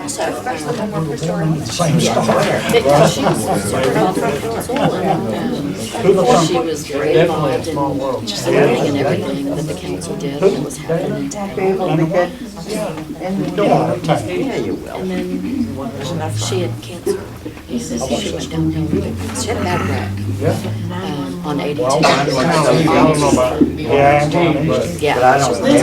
So, Same story. because she was started off from council and she was very involved in just learning and everything that the council did and what was happening. Be able to get Yeah, you will. And then she had cancer. She went downhill. She had a bad wreck on 82. Yeah, Yeah, but I she don't was think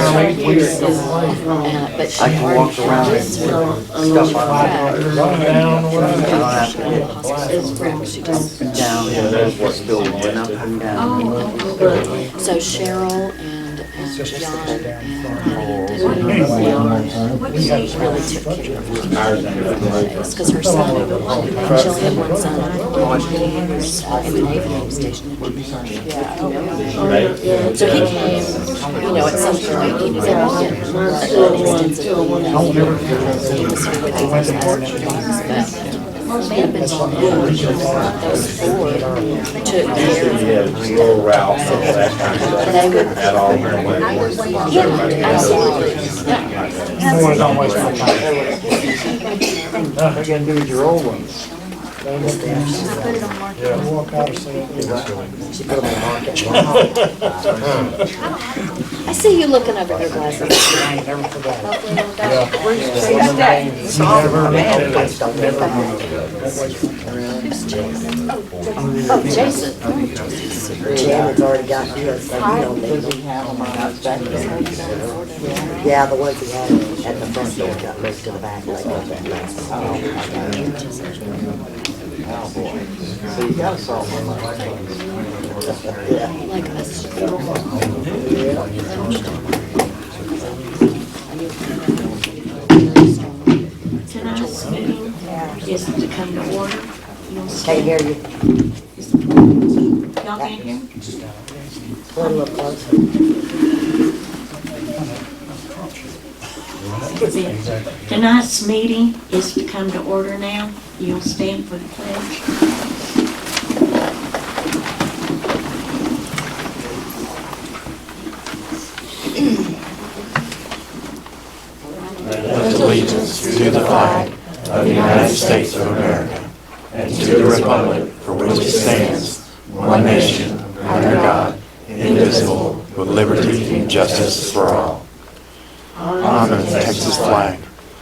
but she I can walk around and stuff like that. Run down, She just down, yeah, we're still going up and down. So Cheryl and John and really took care of her because her son, she only had one son, he was in the Navy, he was stationed in Japan. So he came, at some point, he was able to get an extensive leave. He was here with us and things, but those four took care of him. They would, absolutely. Everyone's always my time. All you gotta do is your old ones. Yeah. Walk out and say it. I see you looking over your glasses. I ain't never forgot. Oh, Jason. Janet's already got his, so you don't need them. Yeah, the ones he had at the front door got moved to the back. So you gotta solve one like Like us. Tonight's meeting is to come to order. Can't hear you. Y'all can't hear me? Pull a little closer. Tonight's meeting is to come to order now. You'll stand for the pledge. Allegiance to the flag of the United States of America and to the republic for which it stands, one nation, under God, indivisible, with liberty and justice for all. Honor the Texas flag.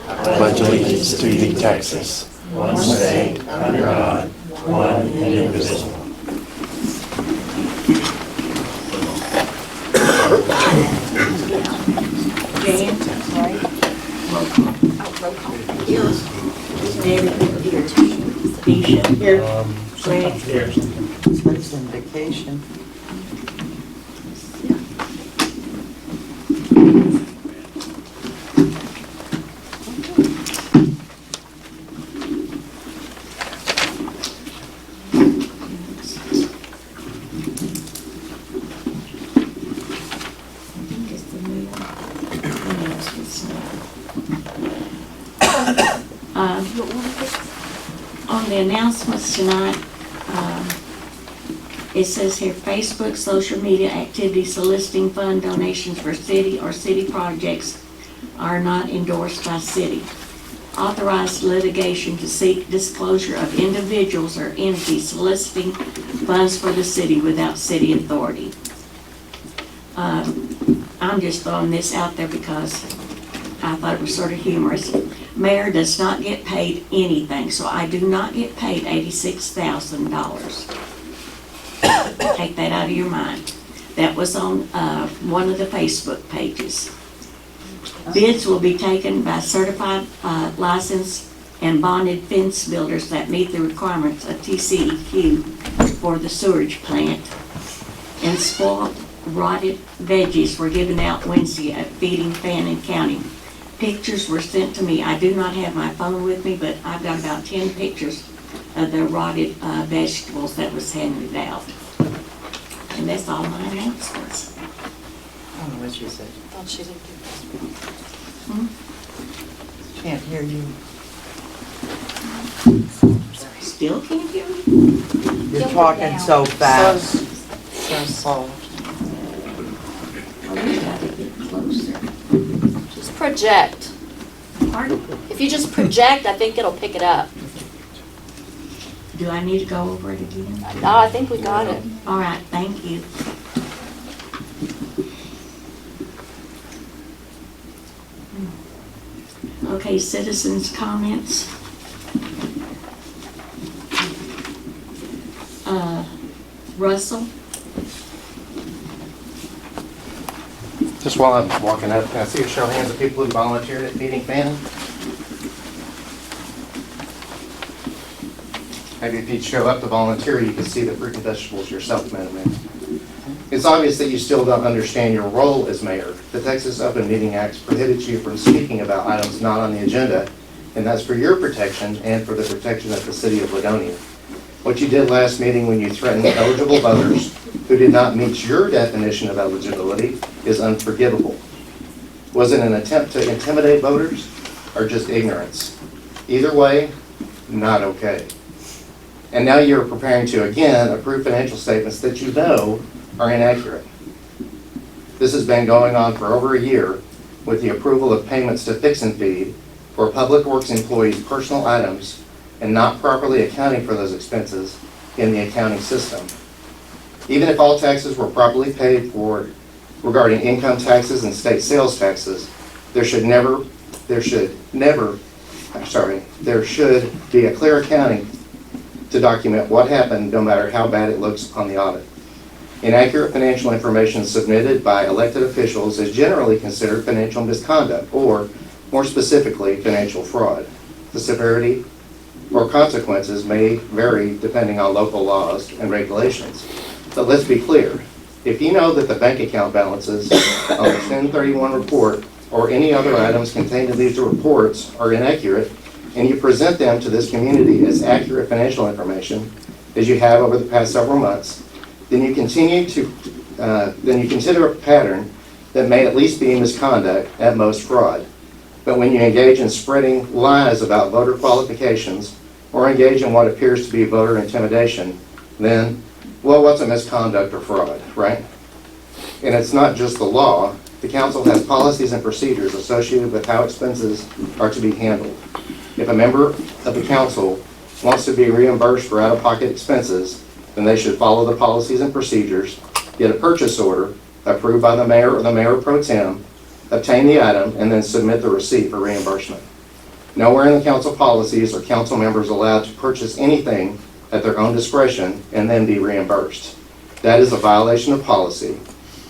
Pledge allegiance to thee, Texas, one state, under God, one and indivisible. Jan? Roll call. Debbie? Deisha? Here. Greg? It's on vacation. On the announcements tonight, it says here, Facebook, social media activities soliciting fund donations for city or city projects are not endorsed by city. Authorized litigation to seek disclosure of individuals or entities soliciting funds for the city without city authority. I'm just throwing this out there because I thought it was sort of humorous. Mayor does not get paid anything, so I do not get paid $86,000. Take that out of your mind. That was on one of the Facebook pages. Bids will be taken by certified, licensed, and bonded fence builders that meet the requirements of TCEQ for the sewage plant. And spoiled, rotted veggies were given out Wednesday at Feeding Fannin County. Pictures were sent to me. I do not have my phone with me, but I've got about 10 pictures of the rotted vegetables that was handed out. And that's all my announcements. I don't know what you said. Thought she didn't do Can't hear you. Still can't hear me? You're talking so fast. So soft. Oh, you gotta get closer. Just project. Oh, Pardon? If you just project, I think it'll pick it up. Do I need to go over it again? No, I think we got it. All right, thank you. Okay, citizens' comments. Russell? Just while I'm walking up, can I see a show of hands of people who volunteered at Feeding Fannin? Maybe if you'd show up to volunteer, you could see the fruit and vegetables yourself, Madam Mayor. It's obvious that you still don't understand your role as mayor. The Texas Open Meeting Act prohibits you from speaking about items not on the agenda, and that's for your protection and for the protection of the city of Ladonia. What you did last meeting when you threatened eligible voters who did not meet your definition of eligibility is unforgivable. Was it an attempt to intimidate voters or just ignorance? Either way, not okay. And now you're preparing to again approve financial statements that you know are inaccurate. This has been going on for over a year with the approval of payments to Fix and Feed for Public Works employees' personal items and not properly accounting for those expenses in the accounting system. Even if all taxes were properly paid for regarding income taxes and state sales taxes, there should be a clear accounting to document what happened, no matter how bad it looks on the audit. Inaccurate financial information submitted by elected officials is generally considered financial misconduct, or more specifically, financial fraud. The severity or consequences may vary depending on local laws and regulations. But let's be clear, if you know that the bank account balances on the 1031 report or any other items contained in these reports are inaccurate, and you present them to this community as accurate financial information, as you have over the past several months, then you consider a pattern that may at least be misconduct, at most fraud. But when you engage in spreading lies about voter qualifications or engage in what appears to be voter intimidation, then, well, what's a misconduct or fraud, right? And it's not just the law. The council has policies and procedures associated with how expenses are to be handled. If a member of the council wants to be reimbursed for out-of-pocket expenses, then they should follow the policies and procedures, get a purchase order approved by the mayor or the mayor pro tem, obtain the item, and then submit the receipt for reimbursement. Nowhere in the council policies are council members allowed to purchase anything at their own discretion and then be reimbursed. That is a violation of policy.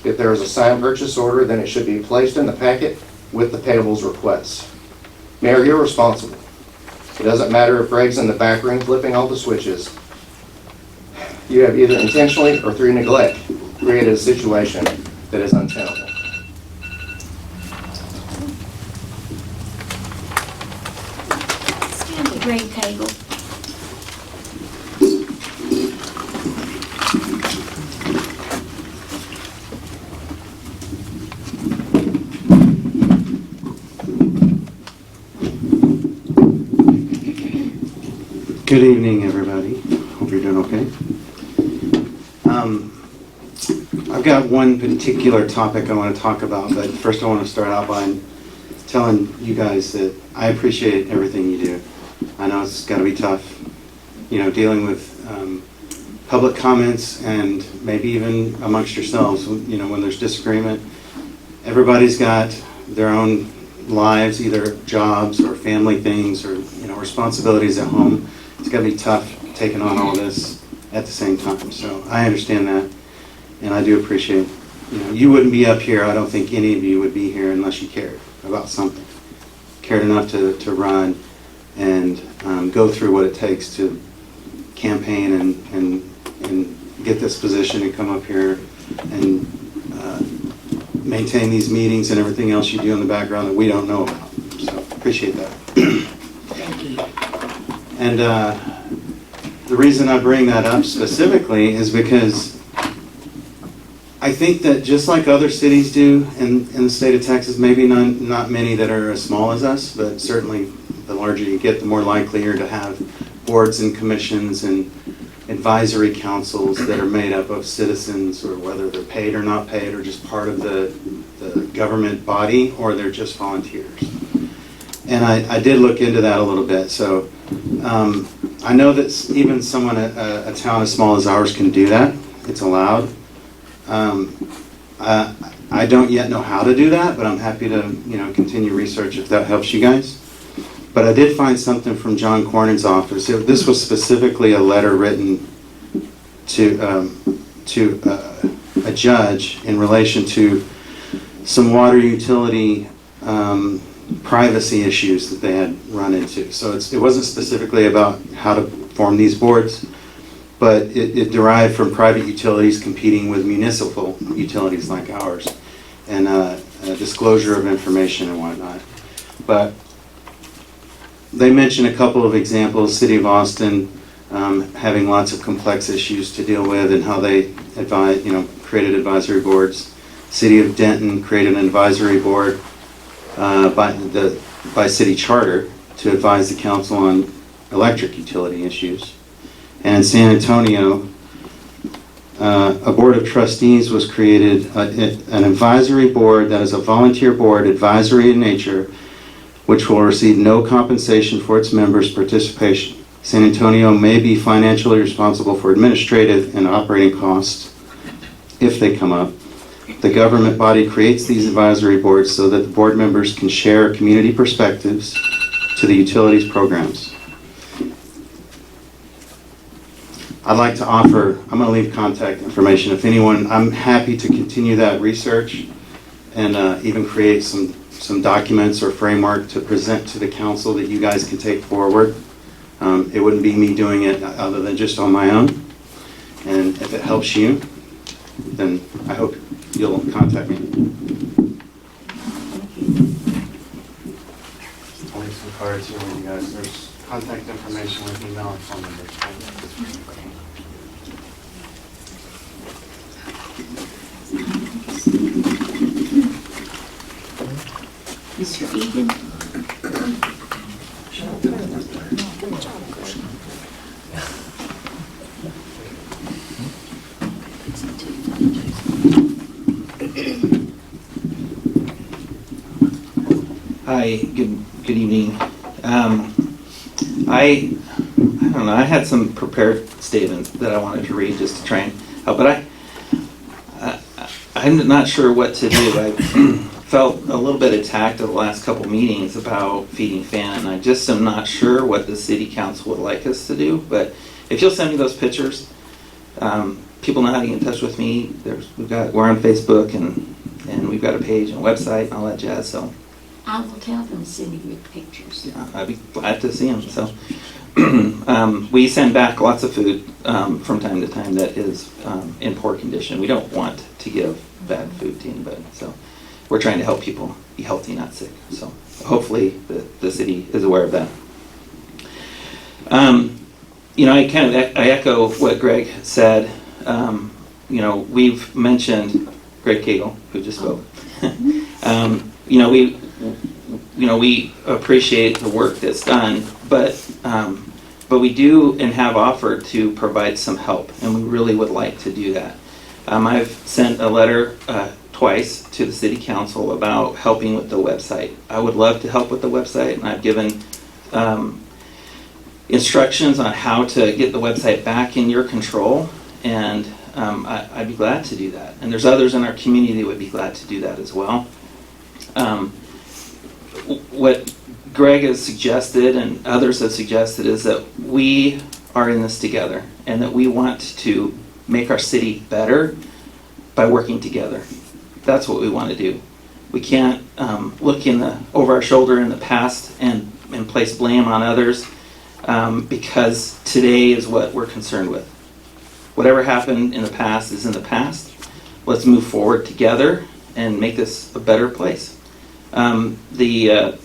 If there is a signed purchase order, then it should be placed in the packet with the payables request. Mayor, you're responsible. It doesn't matter if Greg's in the back room flipping all the switches. You have either intentionally or through neglect created a situation that is untenable. Greg Cagle. Good evening, everybody. Hope you're doing okay. I've got one particular topic I want to talk about, but first I want to start out by telling you guys that I appreciate everything you do. I know it's got to be tough, dealing with public comments and maybe even amongst yourselves, when there's disagreement. Everybody's got their own lives, either jobs or family things or, responsibilities at home. It's got to be tough taking on all this at the same time. So I understand that, and I do appreciate, you wouldn't be up here, I don't think any of you would be here unless you cared about something. Cared enough to run and go through what it takes to campaign and get this position and come up here and maintain these meetings and everything else you do in the background that we don't know about. So appreciate that. Thank you. And the reason I bring that up specifically is because I think that just like other cities do in the state of Texas, maybe not many that are as small as us, but certainly the larger you get, the more likely you're to have boards and commissions and advisory councils that are made up of citizens, or whether they're paid or not paid, or just part of the government body, or they're just volunteers. And I did look into that a little bit. So I know that even someone, a town as small as ours can do that. It's allowed. I don't yet know how to do that, but I'm happy to, continue research if that helps you guys. But I did find something from John Cornyn's office. This was specifically a letter written to a judge in relation to some water utility privacy issues that they had run into. So it wasn't specifically about how to form these boards, but it derived from private utilities competing with municipal utilities like ours, and a disclosure of information and whatnot. But they mention a couple of examples, City of Austin having lots of complex issues to deal with and how they created advisory boards. City of Denton created an advisory board by city charter to advise the council on electric utility issues. And in San Antonio, a board of trustees was created, an advisory board that is a volunteer board, advisory in nature, which will receive no compensation for its members' participation. San Antonio may be financially responsible for administrative and operating costs if they come up. The government body creates these advisory boards so that the board members can share community perspectives to the utilities programs. I'd like to offer, I'm going to leave contact information. If anyone, I'm happy to continue that research and even create some documents or framework to present to the council that you guys can take forward. It wouldn't be me doing it other than just on my own. And if it helps you, then I hope you'll contact me. I'll leave some cards here with you guys. There's contact information with email and phone number. Mr. Egan? Hi, good evening. I don't know, I had some prepared statements that I wanted to read just to try and help, but I'm not sure what to do. I felt a little bit attacked at the last couple meetings about feeding fan, and I just am not sure what the city council would like us to do, but if you'll send me those pictures, people know how to get in touch with me. We're on Facebook, and we've got a page and a website and all that jazz, so. I will tell them to send me pictures. Yeah, I'd be glad to see them. So, we send back lots of food from time to time that is in poor condition. We don't want to give bad food to anybody, so we're trying to help people be healthy, not sick. So, hopefully, the city is aware of that. I echo what Greg said. We've mentioned Greg Cagle, who just spoke. We appreciate the work that's done, but we do and have offered to provide some help, and we really would like to do that. I've sent a letter twice to the city council about helping with the website. I would love to help with the website, and I've given instructions on how to get the website back in your control, and I'd be glad to do that. And there's others in our community that would be glad to do that as well. What Greg has suggested and others have suggested is that we are in this together and that we want to make our city better by working together. That's what we want to do. We can't look over our shoulder in the past and place blame on others because today is what we're concerned with. Whatever happened in the past is in the past. Let's move forward together and make this a better place. The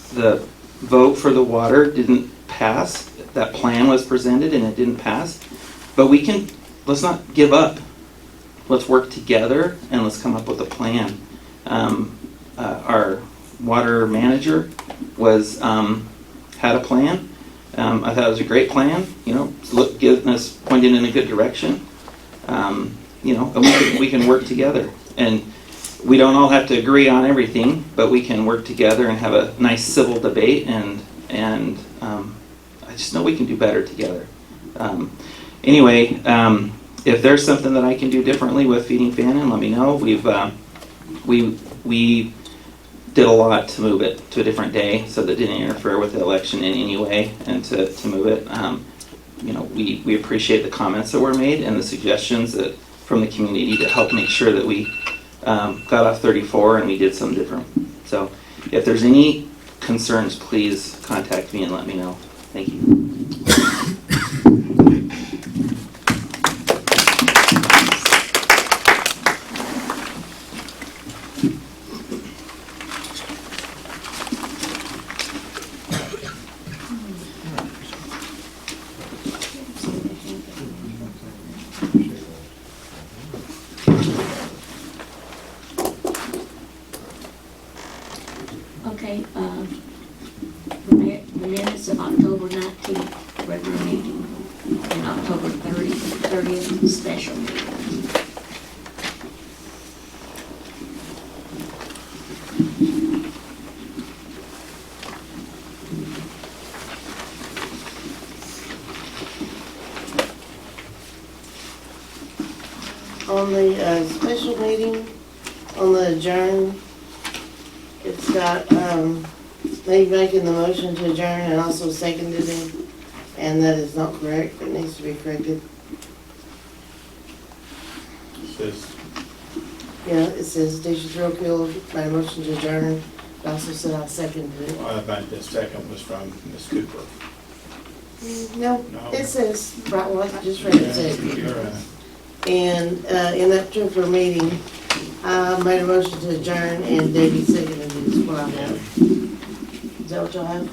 vote for the water didn't pass. That plan was presented and it didn't pass. But let's not give up. Let's work together and let's come up with a plan. Our water manager had a plan. I thought it was a great plan. Getting us pointed in a good direction. And we can work together. And we don't all have to agree on everything, but we can work together and have a nice civil debate, and I just know we can do better together. Anyway, if there's something that I can do differently with Feeding Fannin, let me know. We did a lot to move it to a different day so that it didn't interfere with the election in any way, and to move it. We appreciate the comments that were made and the suggestions that from the community to help make sure that we got off 34 and we did something different. So if there's any concerns, please contact me and let me know. Thank you. Okay, the minutes of October 19th, regular meeting, and October 30th, special meeting. On the special meeting, on the adjourn, it's got, me making the motion to adjourn and also seconded it, and that is not correct. It needs to be corrected. Yeah, it says Deisha Thrill made a motion to adjourn, but also said I seconded it. I think the second was from Ms. Cooper. No, No. it says, right, well, I just read it, says. You're right. And in that particular meeting, I made a motion to adjourn and Debbie seconded it, is what I have. Is that what y'all have?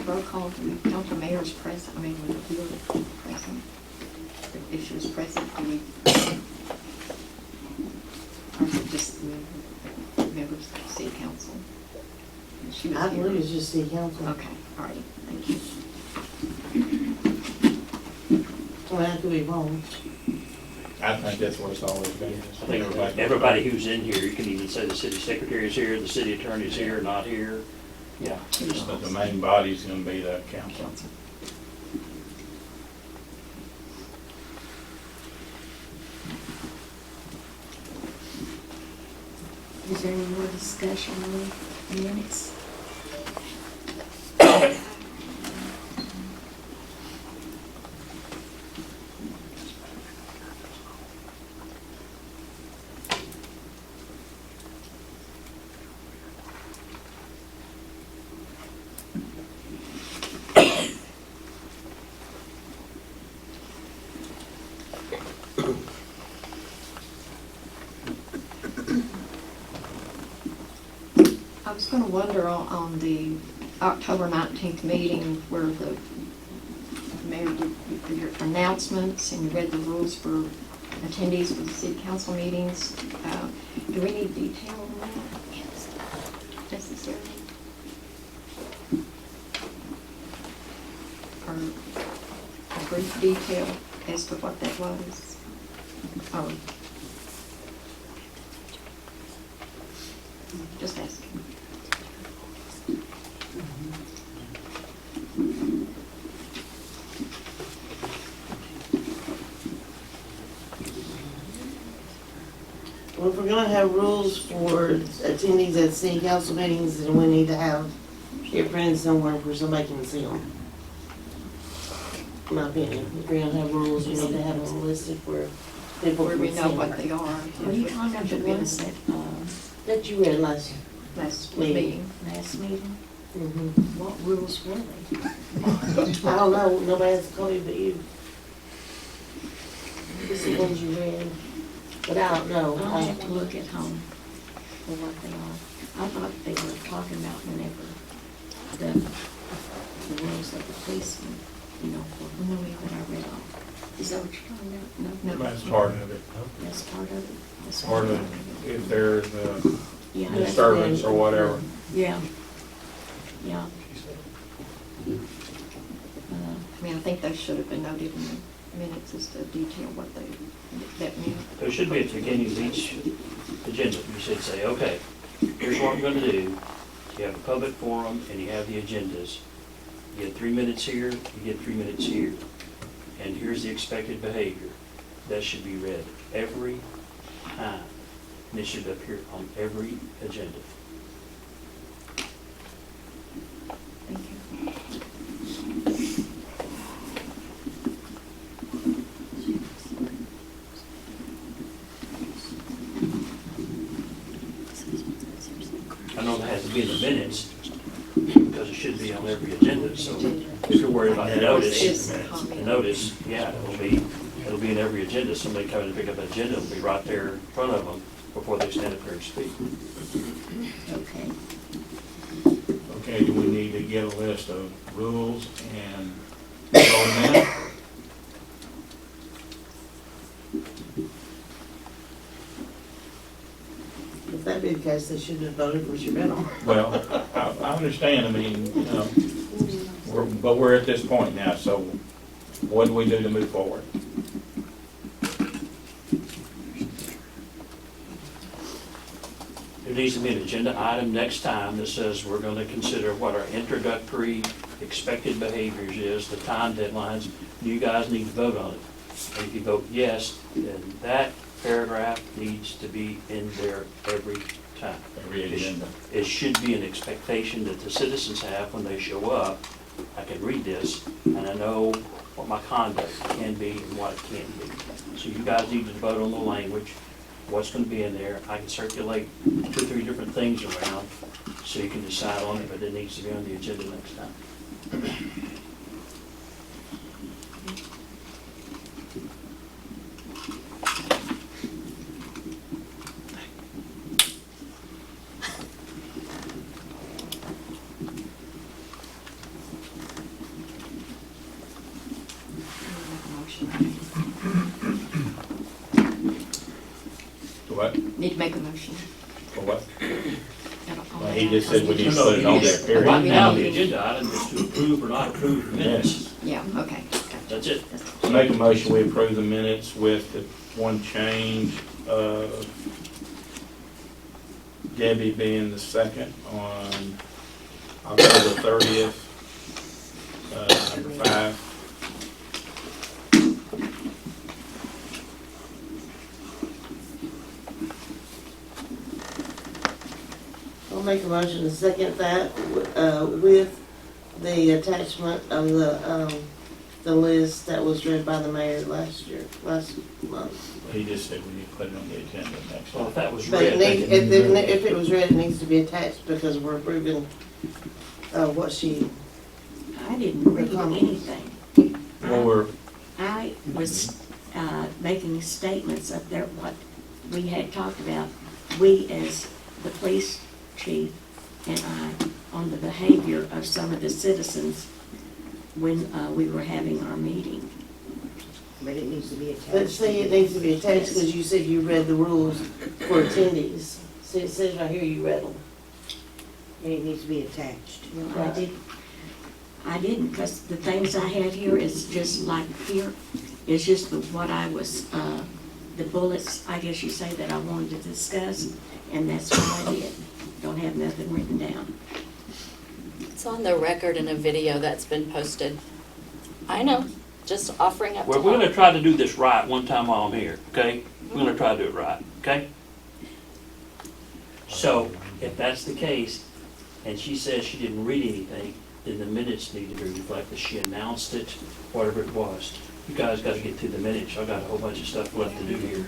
Roll call to the council mayor's present, with the field present. If she was present, do we? Or is it just the members of the city council? She was I here. believe it's just city council. Okay, all right, thank you. Well, I could be wrong. I think that's what it's always been. I think everybody who's in here, you can even say the city secretary is here, the city attorney is here, not here. Yeah. But the main body's gonna be the council. Is there any more discussion on the minutes? I was gonna wonder on the October 19th meeting where the mayor did your announcements and you read the rules for attendees for the city council meetings. Do we need detail on that? Yes. Necessary? Or a brief detail as to what that was? Or just asking. Well, if we're gonna have rules for attendees at city council meetings, then we need to have it printed somewhere where somebody can see them. In my opinion, if we're gonna have rules, we need to have them listed where people Where can we see know what them. they are. Are you talking about the ones that, That you read last, Last Meeting. meeting. last meeting? What rules were they? I don't know, nobody has a copy but you. This is the ones you read, but I don't know. I'll have to look at home for what they are. I thought they were talking about whenever the rules of the police, you know, that I read off. Is that what you're talking about? No? No. That's part of it. That's part of it? That's Part of it, if there's a Yeah. disturbance or whatever. Yeah. Yeah. I mean, I think they should have been noted in the minutes as to detail what that meant. There should be at the beginning of each agenda, you should say, okay, here's what I'm gonna do. You have a public forum and you have the agendas. You get 3 minutes here, you get 3 minutes here. And here's the expected behavior. That should be read every time. And it should appear on every agenda. Thank you. I know that has to be in the minutes, because it should be on every agenda, so if you're worried about the notice, yeah, it'll be in every agenda. Somebody coming to pick up an agenda, it'll be right there in front of them before they stand up there and speak. Okay. Okay, do we need to get a list of rules and go on that? If that be the case, they should have voted for Shabelle. Well, I understand, I mean, you know, but we're at this point now, so what do we do to move forward? There needs to be an agenda item next time that says we're going to consider what our introductory expected behaviors is, the time deadlines. You guys need to vote on it. And if you vote yes, then that paragraph needs to be in there every time. Every agenda. It should be an expectation that the citizens have when they show up. I can read this, and I know what my conduct can be and what it can't be. So you guys need to vote on the language, what's going to be in there. I can circulate 2 or 3 different things around, so you can decide on it, but it needs to be on the agenda next time. What? Need to make a motion. For what? On Well, that. he just said we need to put it on there, Right period. now, the agenda item is to approve or not approve the minutes. Yeah, okay. That's it. So make a motion, we approve the minutes with the one change of Debbie being the second on October 30th, number 5. I'll make a motion to second that, with the attachment of the list that was read by the mayor last month. He just said we need to put it on the agenda next Well, time. if that was But read, they can- if it was read, it needs to be attached because we're approving, what she, I didn't read anything. Well, I was making statements up there, what we had talked about, we as the police chief and I, on the behavior of some of the citizens when we were having our meeting. But it needs to be attached. but see, it needs to be attached because you said you read the rules for attendees. See, it says right here you read them. And it needs to be attached. Well, I didn't, because the things I had here is just like here, it's just what I was, the bullets, I guess you say, that I wanted to discuss, and that's what I did. Don't have nothing written down. It's on the record in a video that's been posted. I know, just offering up to Well, we're help. gonna try to do this right one time while I'm here, okay? We're gonna try to do it right, okay? So, if that's the case, and she says she didn't read anything, then the minutes need to be reflected. She announced it, whatever it was. You guys gotta get through the minutes. I've got a whole bunch of stuff left to do here.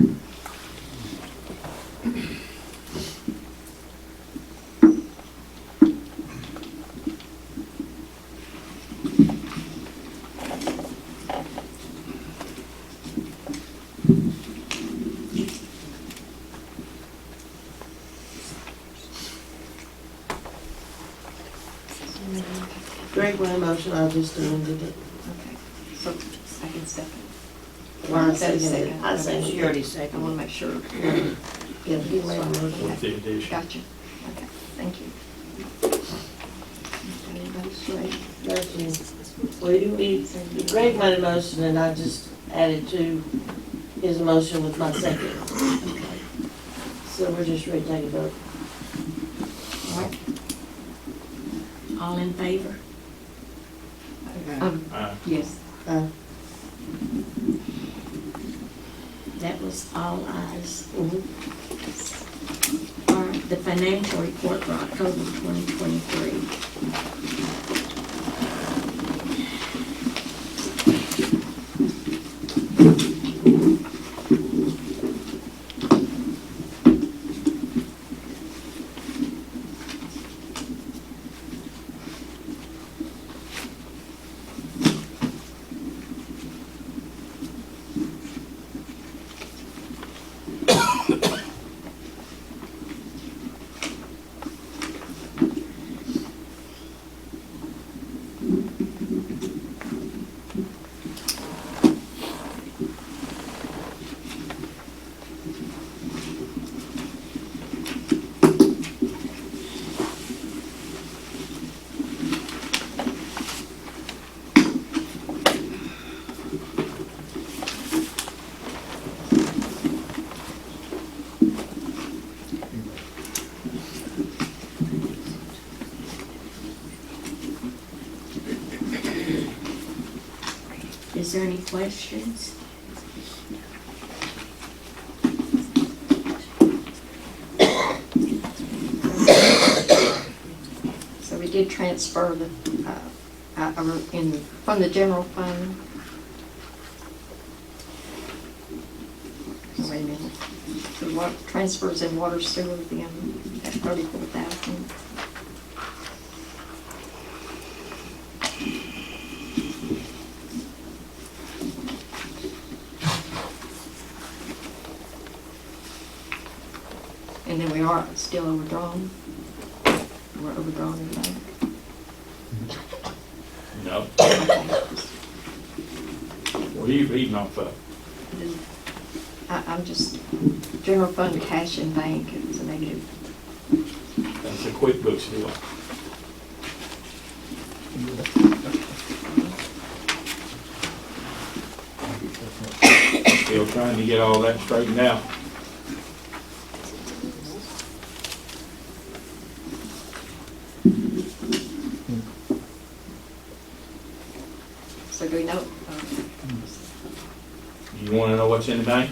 Greg made a motion, I just amended it. Okay, so I can second. Well, I seconded it. I She seconded already it. I seconded. want to make sure. Yeah, he made a motion. With the addition. Gotcha. Okay, thank you. That's you. Greg made a motion and I just added to his motion with my second. So we're just ready to take a vote. All in favor? Yes. That was all ayes. Mhm. All right, the financial report for October 2023. Is there any questions? So we did transfer the, from the general fund. Oh, wait a minute. The transfers in water sewer then at 34,000. And then we are still overdrawn. We're overdrawn in the bank. No. What are you reading off of? I'm just, general fund cash in bank, it's a negative. That's a QuickBooks deal. Still trying to get all that straightened out. So do we know? You wanna know what's in the bank?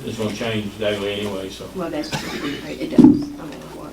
It's gonna change daily anyway, so. Well, that's, it does, no matter what.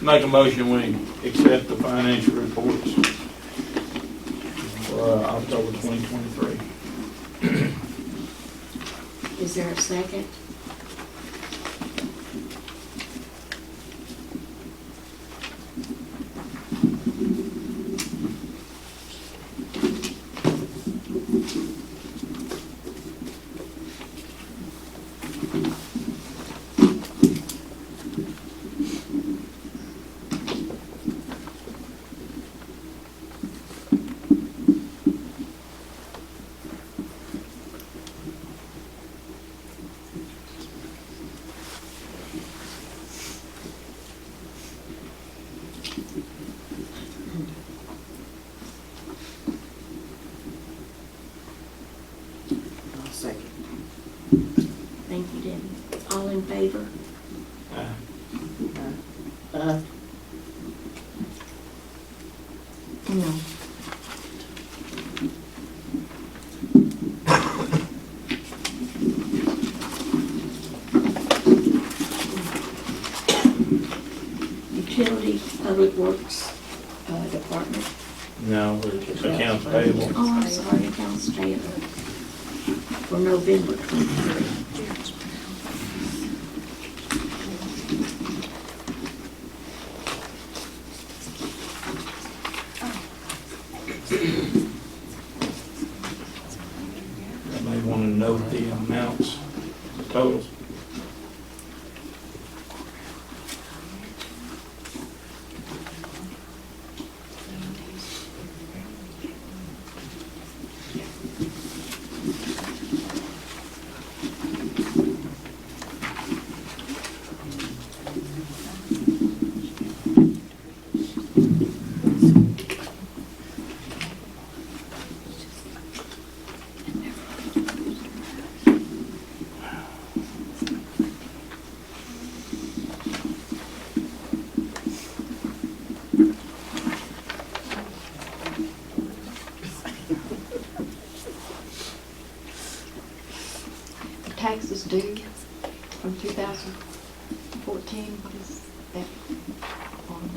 Make a motion, we accept the financial reports. October 2023. Is there a second? I'll second. Thank you, Debbie. All in favor? No. Utility Public Works Department. No, it's accounts payable. Oh, I'm sorry, accounts payable for November 23. You may want to note the amounts, the totals. Taxes due from 2014, what is that on?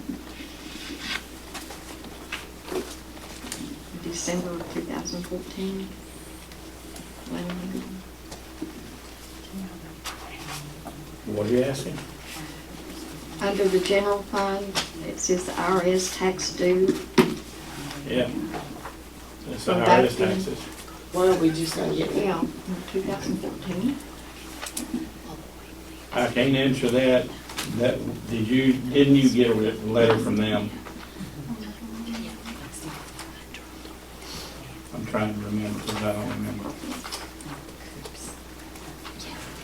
December of 2014. What are you asking? Under the general fund, it says the IRS tax due. Yeah. It's the From back IRS then. taxes. Why don't we just not get Yeah, in 2014. I can't answer that. Didn't you get a letter from them? I'm trying to remember because I don't remember.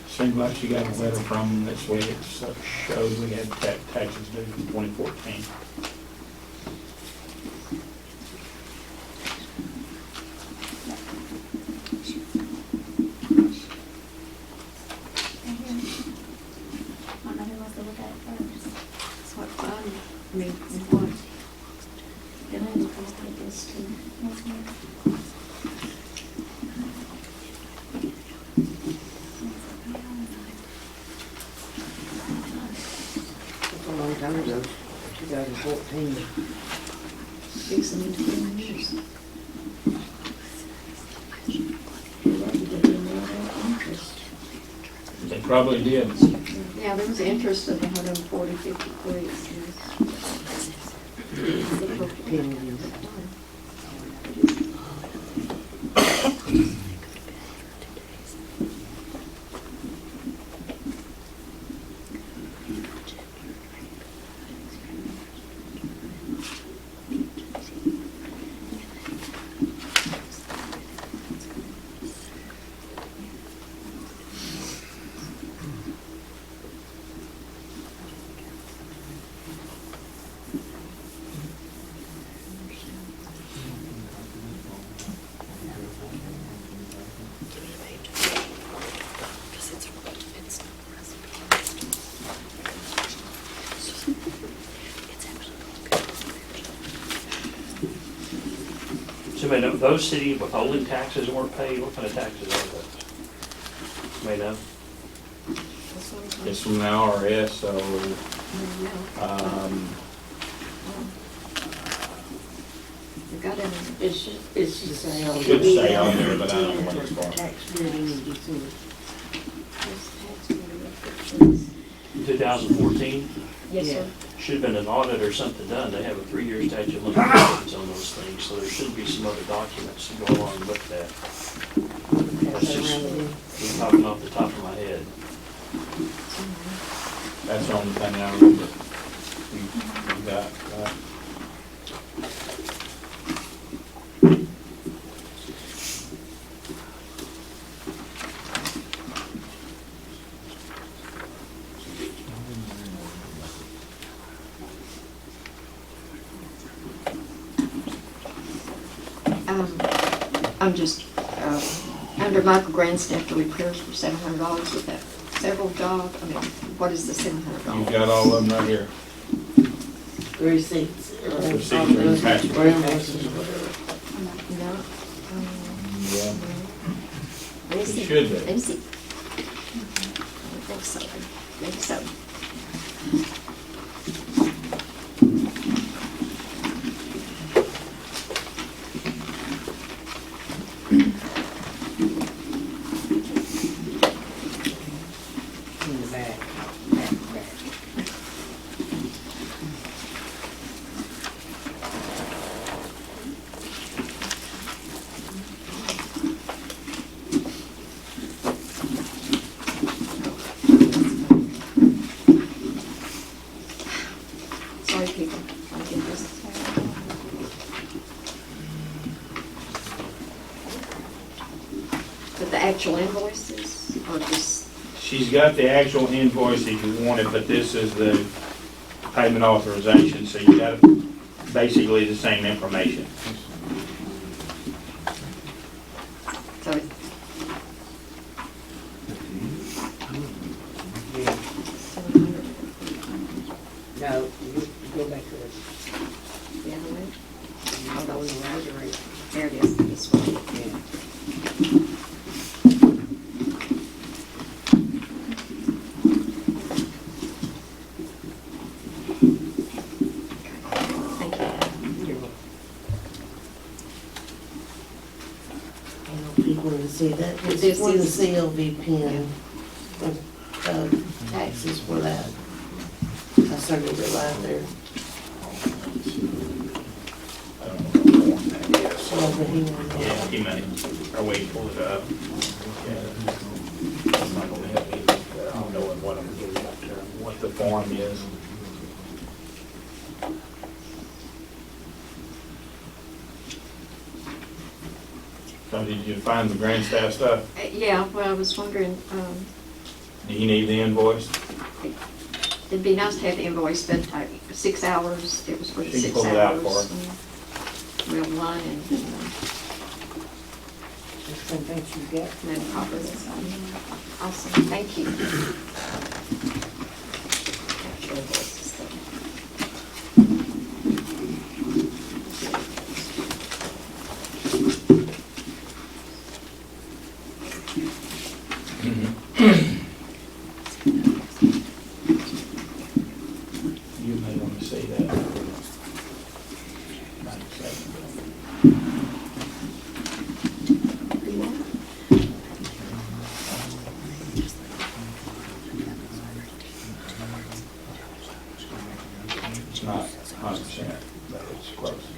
Seems like she got a letter from them that's where it shows we had taxes due from 2014. That's what fund, I mean, what? Then I look at this too. That's a long time ago, 2014. 6 and 10 years. They didn't know that interest. They probably did. Yeah, there was interest of 140.53. So, man, those city withholding taxes weren't paid, what kind of taxes are those? Made up? It's from the IRS, so, got it. It should say on. Should say on there, but I don't know what it's for. Tax meeting in December. 2014, Yes, sir. should have been an audit or something done. They have a 3-year statute of limitations on those things, so there should be some other documents to go along with that. That's just talking off the top of my head. That's the only thing I remember. You got, I'm just, under Michael Grandstaff, the repairs for $700 with that several job. I mean, what is the $700? you got all of them right here. Receipts. Receipts and attachments. Or invoices, whatever. No. Yeah. Let me It see. should be. Let me see. I think so. Maybe so. In the back. Back. Sorry, people. I get this. But the actual invoices are just, She's got the actual invoice if you want it, but this is the payment authorization, so you got basically the same information. so it's Yeah. 700. No, you go back to the, The other way? I'm going the right direction. There it is, this one. Yeah. Thank you. You're welcome. I know people to see that. This It's for the is- CLV pin, the taxes for that. I started it right there. I don't know what form that is. Over here. Yeah, he may, or wait, pull it up. Yeah. I'm not gonna help you, I don't know what I'm doing up there, what the form is. So did you find the Grandstaff stuff? Yeah, well, I was wondering, Do you need the invoice? it'd be nice to have the invoice, but 6 hours, it was for the She can 6 pull it out hours. for We'll line and, Just some things you got. no problems. Awesome, thank you. Actual invoices, though. You may want to see that. It's not 100%, but it's close.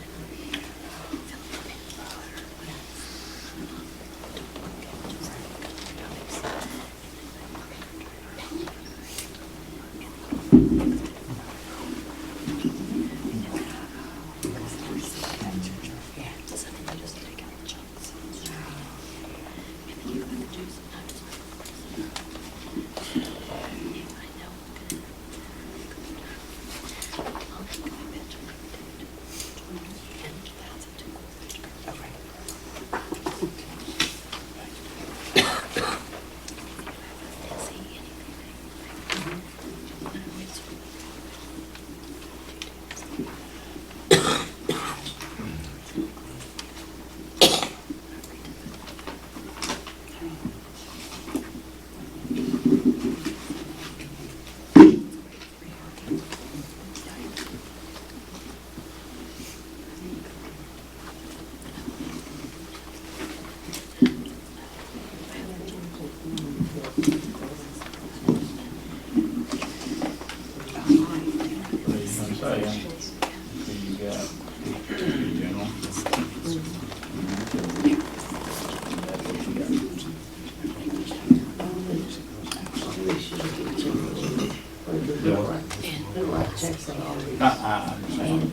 should get checks. Or the bill right checks and all. I understand.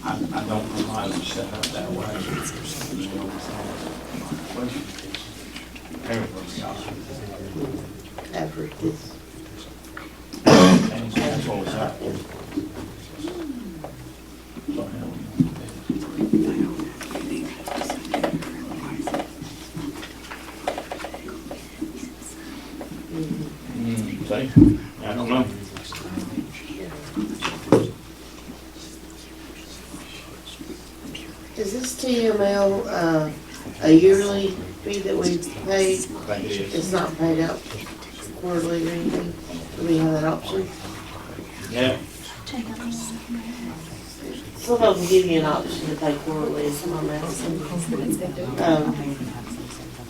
I don't know why it's set up that way. Everything's all After this. right. And that's what was up. So, see, I don't know. Is this TML, a yearly fee that we pay? I think it is. It's not paid out quarterly or anything? Do we have that option? Yeah, Some of them give you an option to pay quarterly, is what I'm asking.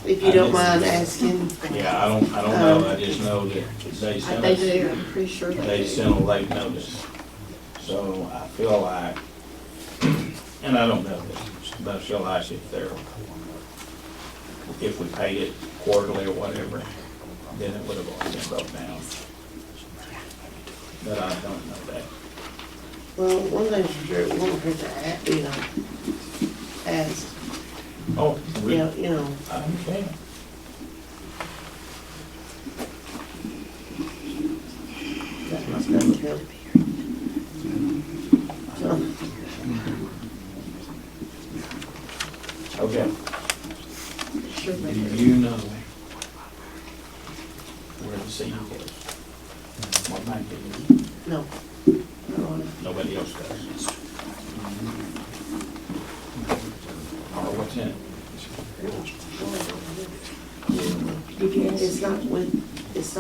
If you don't mind asking, yeah, I don't know, I just know that they sent They us, do, I'm pretty sure they they do. sent a late notice. So I feel like, and I don't know this, but I feel like if we paid it quarterly or whatever, then it would have already been broke down. But I don't know that. well, one thing's for sure, it won't hurt to, ask, Oh, we, yeah, I understand. that would help. Okay. Sure they Do do. you know where the CD is? What bank it is? No. Nobody else does. Or what's in it? It's not with, it's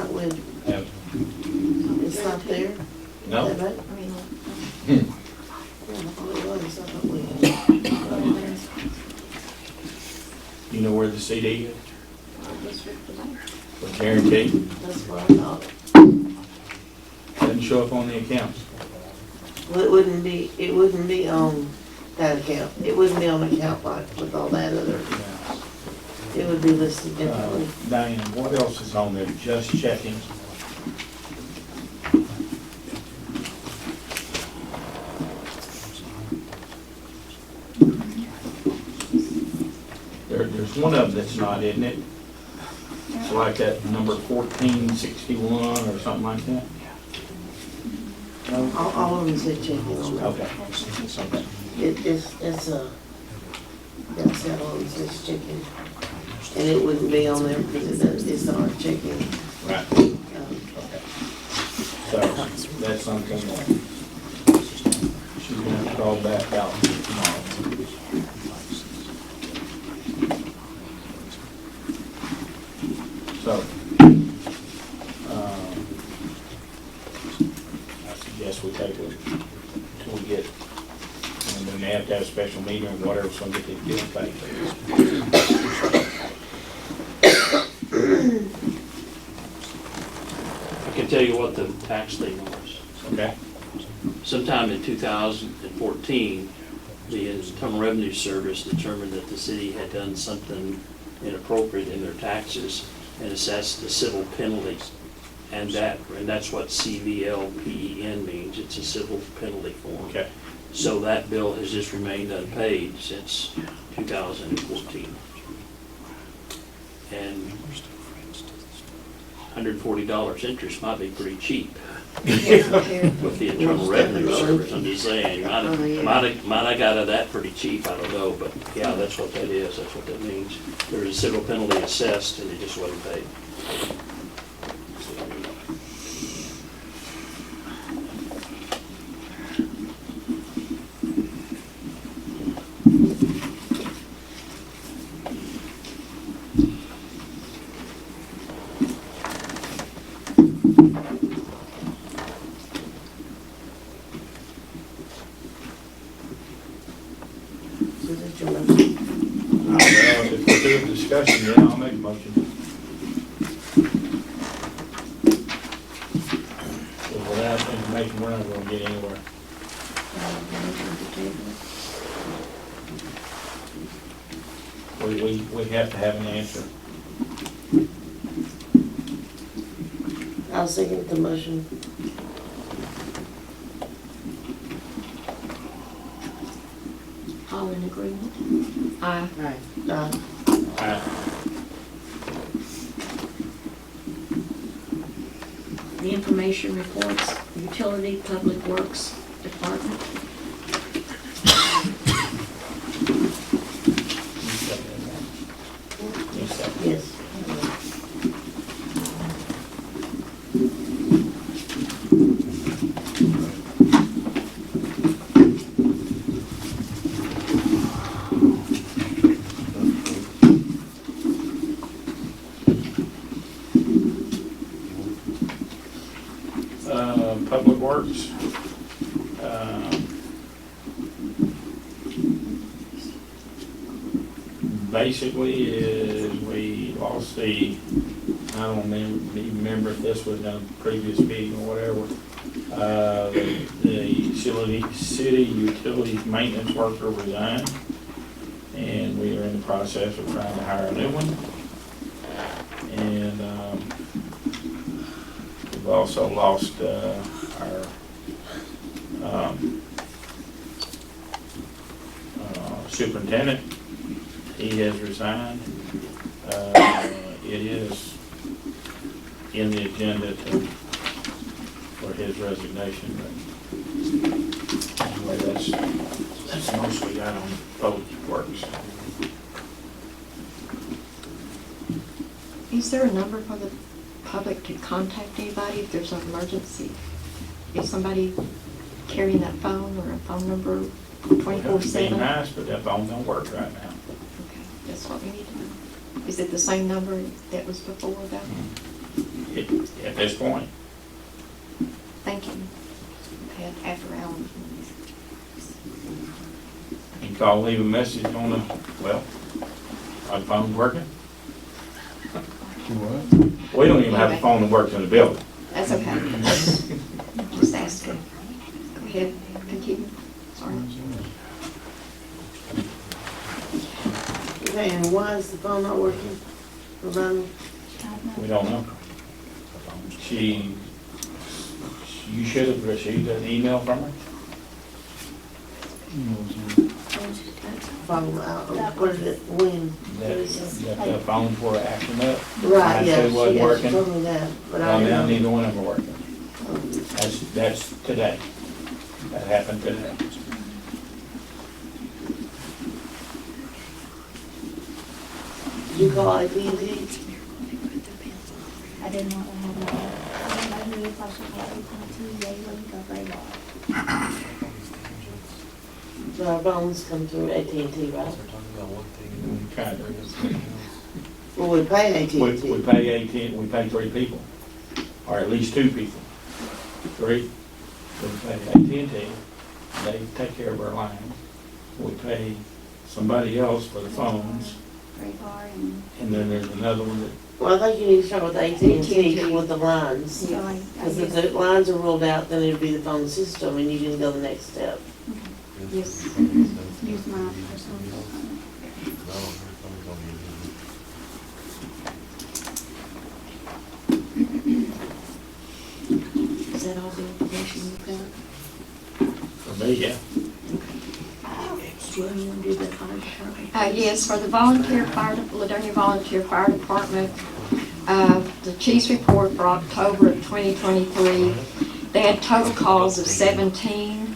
not there? No? Is that right? I mean, Yeah, I thought it was, I thought we. You know where the CD is? it's with the bank. Was guaranteed? That's what I thought. Doesn't show up on the account. Well, it wouldn't be on that account. It wouldn't be on the account like with all that other, it would be listed differently. Diane, what else is on there? Just checking. There's one of them that's not, isn't it? It's like that number 1461 or something like that? All of them say checking on that. Okay. Okay. It's that's how all of them says checking. And it wouldn't be on there because it's not checking. Right. Okay. So that's something that she's gonna have to call back out tomorrow. So, I suggest we take it till we get, and then they have to have a special meeting or whatever, so we get the bill paid. I can tell you what the tax lien was. Okay? Sometime in 2014, the Internal Revenue Service determined that the city had done something inappropriate in their taxes and assessed a civil penalty. And that's what CVLPEN means. It's a civil penalty form. Okay. So that bill has just remained unpaid since 2014. And $140 interest might be pretty cheap with the Internal Revenue Service. I'm just saying, might have got of that pretty cheap, I don't know, but yeah, that's what that is, that's what that means. There was a civil penalty assessed and it just wasn't paid. So that's your motion. Well, if we're doing discussion, then I'll make a motion. Because without information, we're not gonna get anywhere. We have to have an answer. I I'll second the motion. All in agreement? Aye. The information reports, utility, public works department. Yes. Public Works. Basically is we lost the, I don't remember if this was in a previous meeting or whatever, the city utilities maintenance worker resigned, and we are in the process of trying to hire a new one. And we've also lost our superintendent. He has resigned. It is in the agenda for his resignation, but anyway, that's most we got on public works. Is there a number for the public to contact anybody if there's an emergency? Is somebody carrying that phone or a phone number 24/7? It'd be nice, but that phone don't work right now. Okay, that's what we need to know. Is it the same number that was before that? At this point, Thank you. Had after hours. you can call, leave a message on the, well, our phone's working. We don't even have a phone that works in the building. That's okay. Just asking. Go ahead, continue. Sorry. Okay, and why is the phone not working? Ronnie? We don't know. You should have received an email from her. Phone out, what is it, when? That the phone for acting up. Right, I yeah, said it wasn't she working. told me that, but I Well, now didn't know. neither one of them are working. That's today. That happened today. Did you call AT&T? I didn't want to have that. I knew if I should call AT&T, they wouldn't go very well. So our phones come through AT&T, right? We tried to- Well, we pay AT&T. We pay we pay 3 people, or at least 2 people. 3. We pay AT&T, they take care of our lines. We pay somebody else for the phones, Radar and. and then there's another one that, Well, I think you need to start with AT&T with the lines. So I Because if guess- the lines are ruled out, then it'd be the phone system, and you can go the next step. Yes. Use my personal phone. Is that all the information you've got? for me, yeah. Do you want to do the fire department? Yes, for the Ladonia Volunteer Fire Department, the chief's report for October of 2023, they had total calls of 17,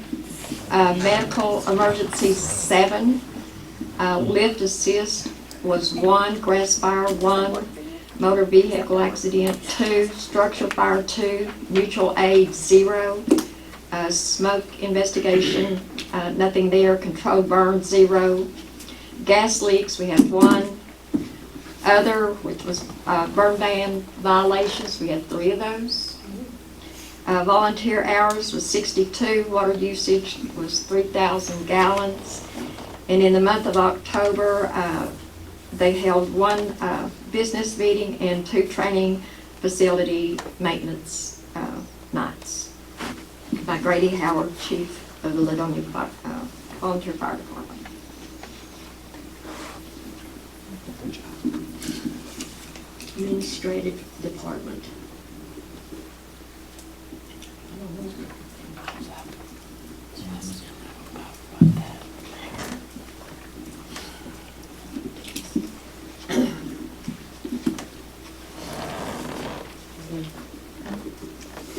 medical emergencies 7, lift assist was 1, grass fire 1, motor vehicle accident 2, structural fire 2, mutual aid 0, smoke investigation, nothing there, controlled burn 0, gas leaks, we had 1, other, which was burn ban violations, we had 3 of those. Volunteer hours was 62, water usage was 3,000 gallons. And in the month of October, they held 1 business meeting and 2 training facility maintenance nights by Grady Howard, Chief of the Ladonia Volunteer Fire Department. Administrative department.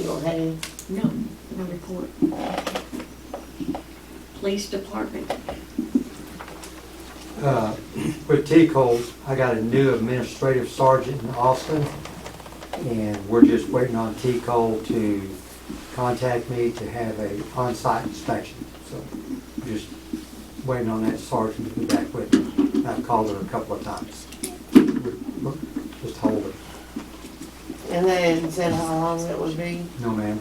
don't have any? No, no report. Police department, With T-Cole, I got a new administrative sergeant in Austin, and we're just waiting on T-Cole to contact me to have a on-site inspection. So just waiting on that sergeant to be back with me. I've called her a couple of times. Just hold it. And they hadn't said how long it would be? No, ma'am.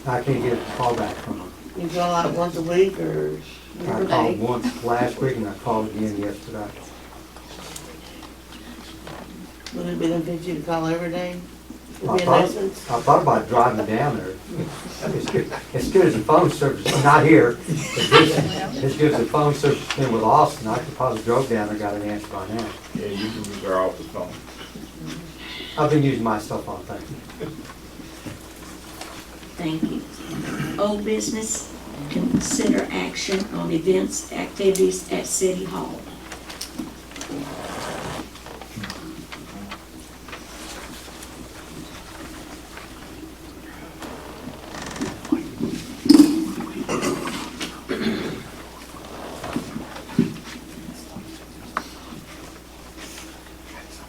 I can't get a call back from her. You go out once a week or I every called day? once last week and I called again yesterday. Would it benefit you to call every day? I Would be a thought nuisance? about driving down there. As good as the phone service, not here, as good as the phone service has been with Austin, I could probably drove down there, got an answer by now. Yeah, you can use our office phone. I've been using my cell phone, thank you. thank you. Old business, consider action on events, activities at City Hall.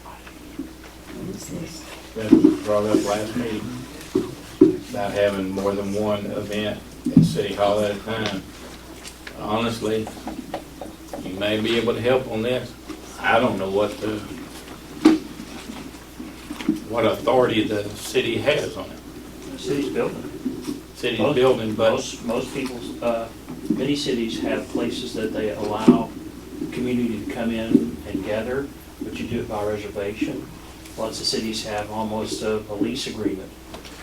What is this? That was brought up last meeting, about having more than one event at City Hall at a time. Honestly, you may be able to help on this. I don't know what authority the city has on it. The city's building. City's Most- building, but Most people's, many cities have places that they allow the community to come in and gather, but you do it by reservation. Lots of cities have almost a lease agreement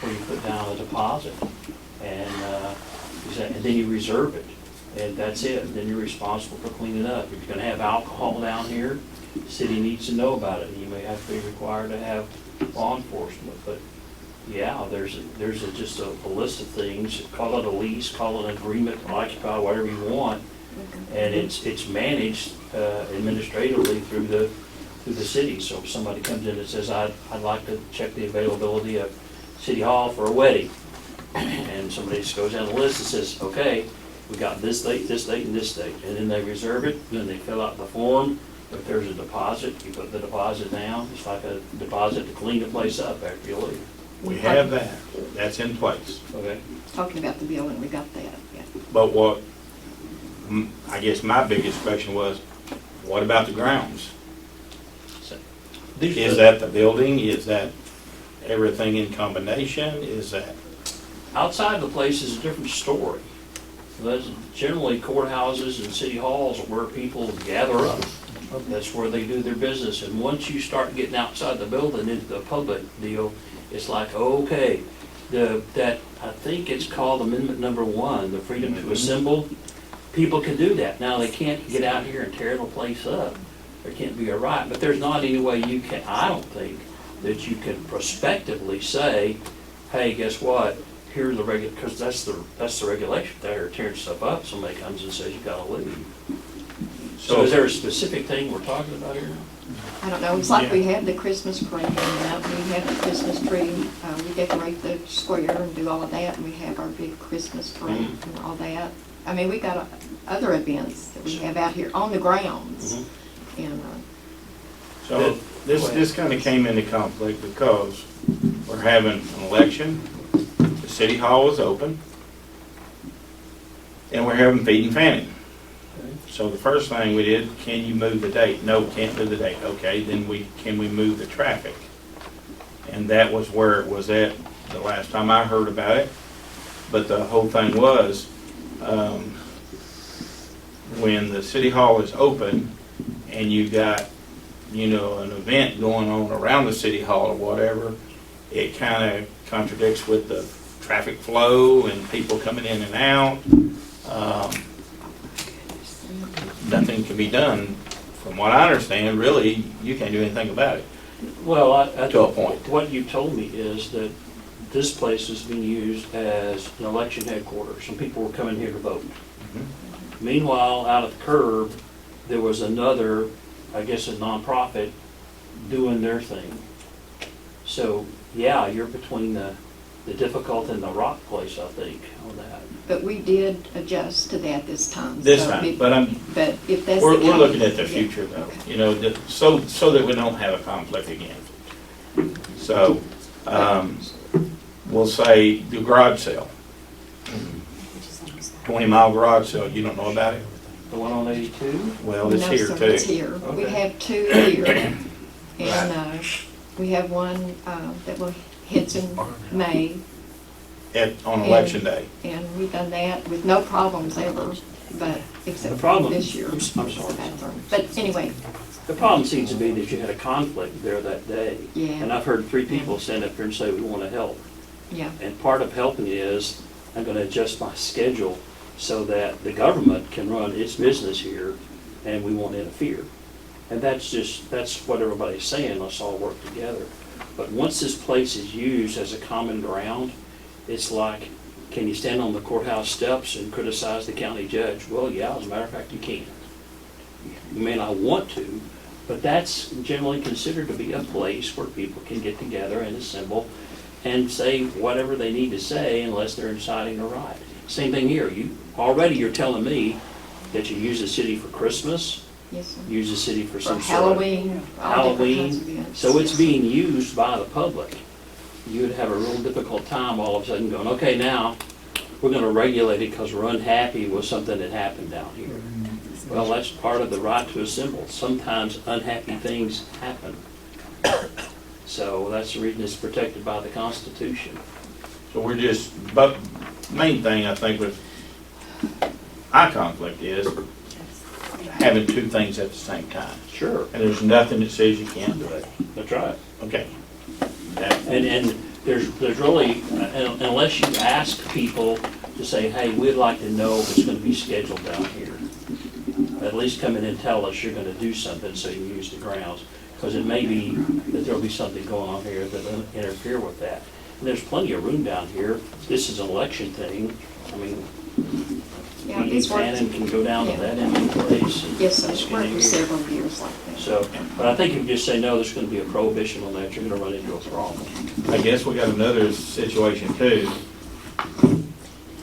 where you put down a deposit and then you reserve it. And that's it. And then you're responsible for cleaning up. If you're gonna have alcohol down here, the city needs to know about it. You may have to be required to have law enforcement, but yeah, there's just a list of things. Call it a lease, call it an agreement to occupy, whatever you want. And it's managed administratively through the city. So if somebody comes in and says, I'd like to check the availability of City Hall for a wedding, and somebody just goes down the list and says, okay, we got this date, and this date, and then they reserve it, and then they fill out the form. If there's a deposit, you put the deposit down. It's like a deposit to clean the place up after you leave. we have that. That's in place. Okay? Talking about the building, we got that, yeah. But I guess my biggest question was, what about the grounds? Is that the building? Is that everything in combination? Is that? Outside the place is a different story. That's generally courthouses and city halls are where people gather up. That's where they do their business. And once you start getting outside the building into the public deal, it's like, okay, I think it's called Amendment Number 1, the freedom to assemble. People can do that. Now, they can't get out here and tear the place up. There can't be a riot, but there's not any way you can, I don't think, that you can prospectively say, hey, guess what? Here's the because that's the regulation. They're tearing stuff up. Somebody comes and says you gotta leave. So is there a specific thing we're talking about here? I don't know, it's like we have the Christmas parade coming up, we have the Christmas tree, we decorate the square and do all of that, and we have our big Christmas parade and all that. I mean, we got other events that we have out here on the grounds. And, So this kind of came into conflict because we're having an election, the city hall is open, and we're having feed and fanning. So the first thing we did, can you move the date? No, can't move the date. Okay, then can we move the traffic? And that was where it was at the last time I heard about it. But the whole thing was, when the city hall is open and you got, an event going on around the city hall or whatever, it kind of contradicts with the traffic flow and people coming in and out. Nothing can be done. From what I understand, really, you can't do anything about it. Well, To a point. What you told me is that this place is being used as an election headquarters, and people were coming here to vote. Meanwhile, out at the curb, there was another, I guess a nonprofit, doing their thing. So, yeah, you're between the the difficult in the rock place, I think, on that. But we did adjust to that this time. This so time, if- but But if that's the we're case. looking at the yeah. future though, you know, so that we don't have a conflict again. So, we'll say the garage sale, 20-mile garage sale, you don't know about it? The one on 82? Well, it's No, here sir, too. It's here. We Okay. have two here. And we have one that will hits in May. On election day. And we've done that with no problems ever, but The except for problem, this year. I'm sorry. But anyway, The problem seems to be that you had a conflict there that day. Yeah. And I've heard 3 people stand up here and say, we want to help. yeah, And part of helping is, I'm going to adjust my schedule so that the government can run its business here and we won't interfere. And that's what everybody's saying, let's all work together. But once this place is used as a common ground, it's like, can you stand on the courthouse steps and criticize the county judge? Well, yeah, as a matter of fact, you can. You may not want to, but that's generally considered to be a place where people can get together and assemble and say whatever they need to say unless they're inciting a riot. Same thing here. You're telling me that you use the city for Christmas, yes, sir. use the city for For some sort of Halloween, all different kinds of Halloween. events. So it's yes. being used by the public. You would have a real difficult time all of a sudden going, okay, now we're going to regulate it because we're unhappy with something that happened down here. Well, that's part of the right to assemble. Sometimes unhappy things happen. So that's the reason it's protected by the Constitution. So we're just, but main thing I think with our conflict is having 2 things at the same time. Sure, And there's nothing that says you can't do it. that's right. Okay. And there's really, unless you ask people to say, hey, we'd like to know if it's going to be scheduled down here. At least come in and tell us you're going to do something so you can use the grounds. Because it may be that there'll be something going on here that'll interfere with that. And there's plenty of room down here. This is an election thing. I mean, Yeah, Pete it's worked. Fannin can go down to Yeah. that empty place. and Yes, sir. it's It's gonna worked for be- several years like that. So, but I think if you just say, no, there's going to be a prohibition on that, you're going to run into a problem. I guess we got another situation too.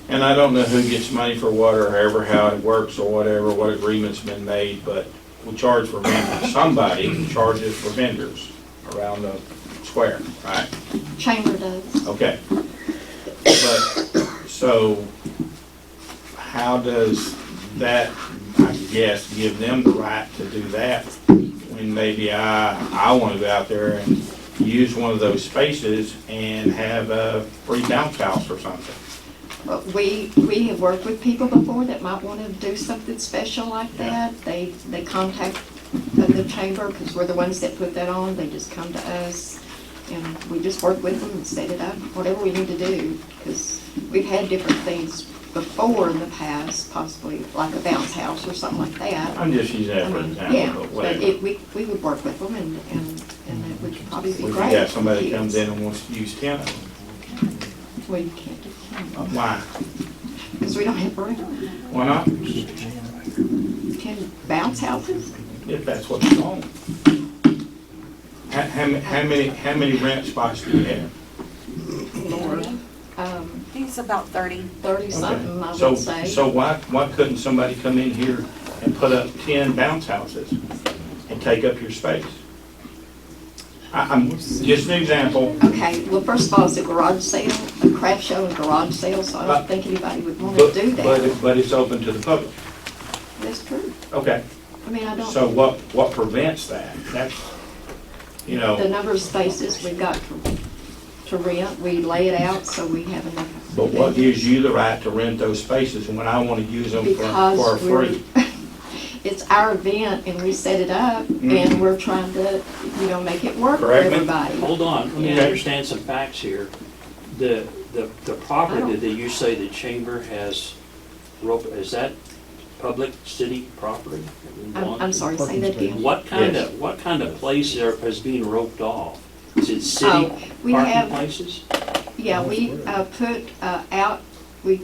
And I don't know who gets money for what or however how it works or whatever, what agreement's been made, but we charge for vendors. Somebody charges for vendors around the square, right? Chamber does. Okay. But, so how does that, I guess, give them the right to do that when maybe I want to go out there and use one of those spaces and have a free bounce house or something? But we have worked with people before that might want to do something special like Yeah. that. They contact the chamber because we're the ones that put that on. They just come to us and we just work with them and set it up, whatever we need to do. Because we've had different things before in the past, possibly like a bounce house or something like that. I'm just using that for an Yeah, example, but but whatever. we would work with them and it would probably be If great. you got somebody for that comes kids. in and wants to use 10 of them, Well, you can't do why? because we don't have room. Why not? 10 bounce houses? If that's what you want. How many rent spots do you have? Lord. I think it's about 30. 30 something, I So, would say. so why couldn't somebody come in here and put up 10 bounce houses and take up your space? I'm, just an example, Okay, well, first of all, it's a garage sale, a craft show and garage sale, so I don't think anybody would want to do that. but it's open to the public. That's true. Okay, I mean, I don't, so what prevents that? That's, you the know, number of spaces we've got to rent, we lay it out so we have enough. but what gives you the right to rent those spaces when I want to use them for Because free? it's our event and we set it up and we're trying to, make it work for Correct me. everybody. Hold on, let me Okay. understand some facts here. The property that you say the chamber has, is that public city property? I'm sorry, say that again. What kind of place is being roped off? Is it city Oh, we parking have- places? Yeah, we put out, we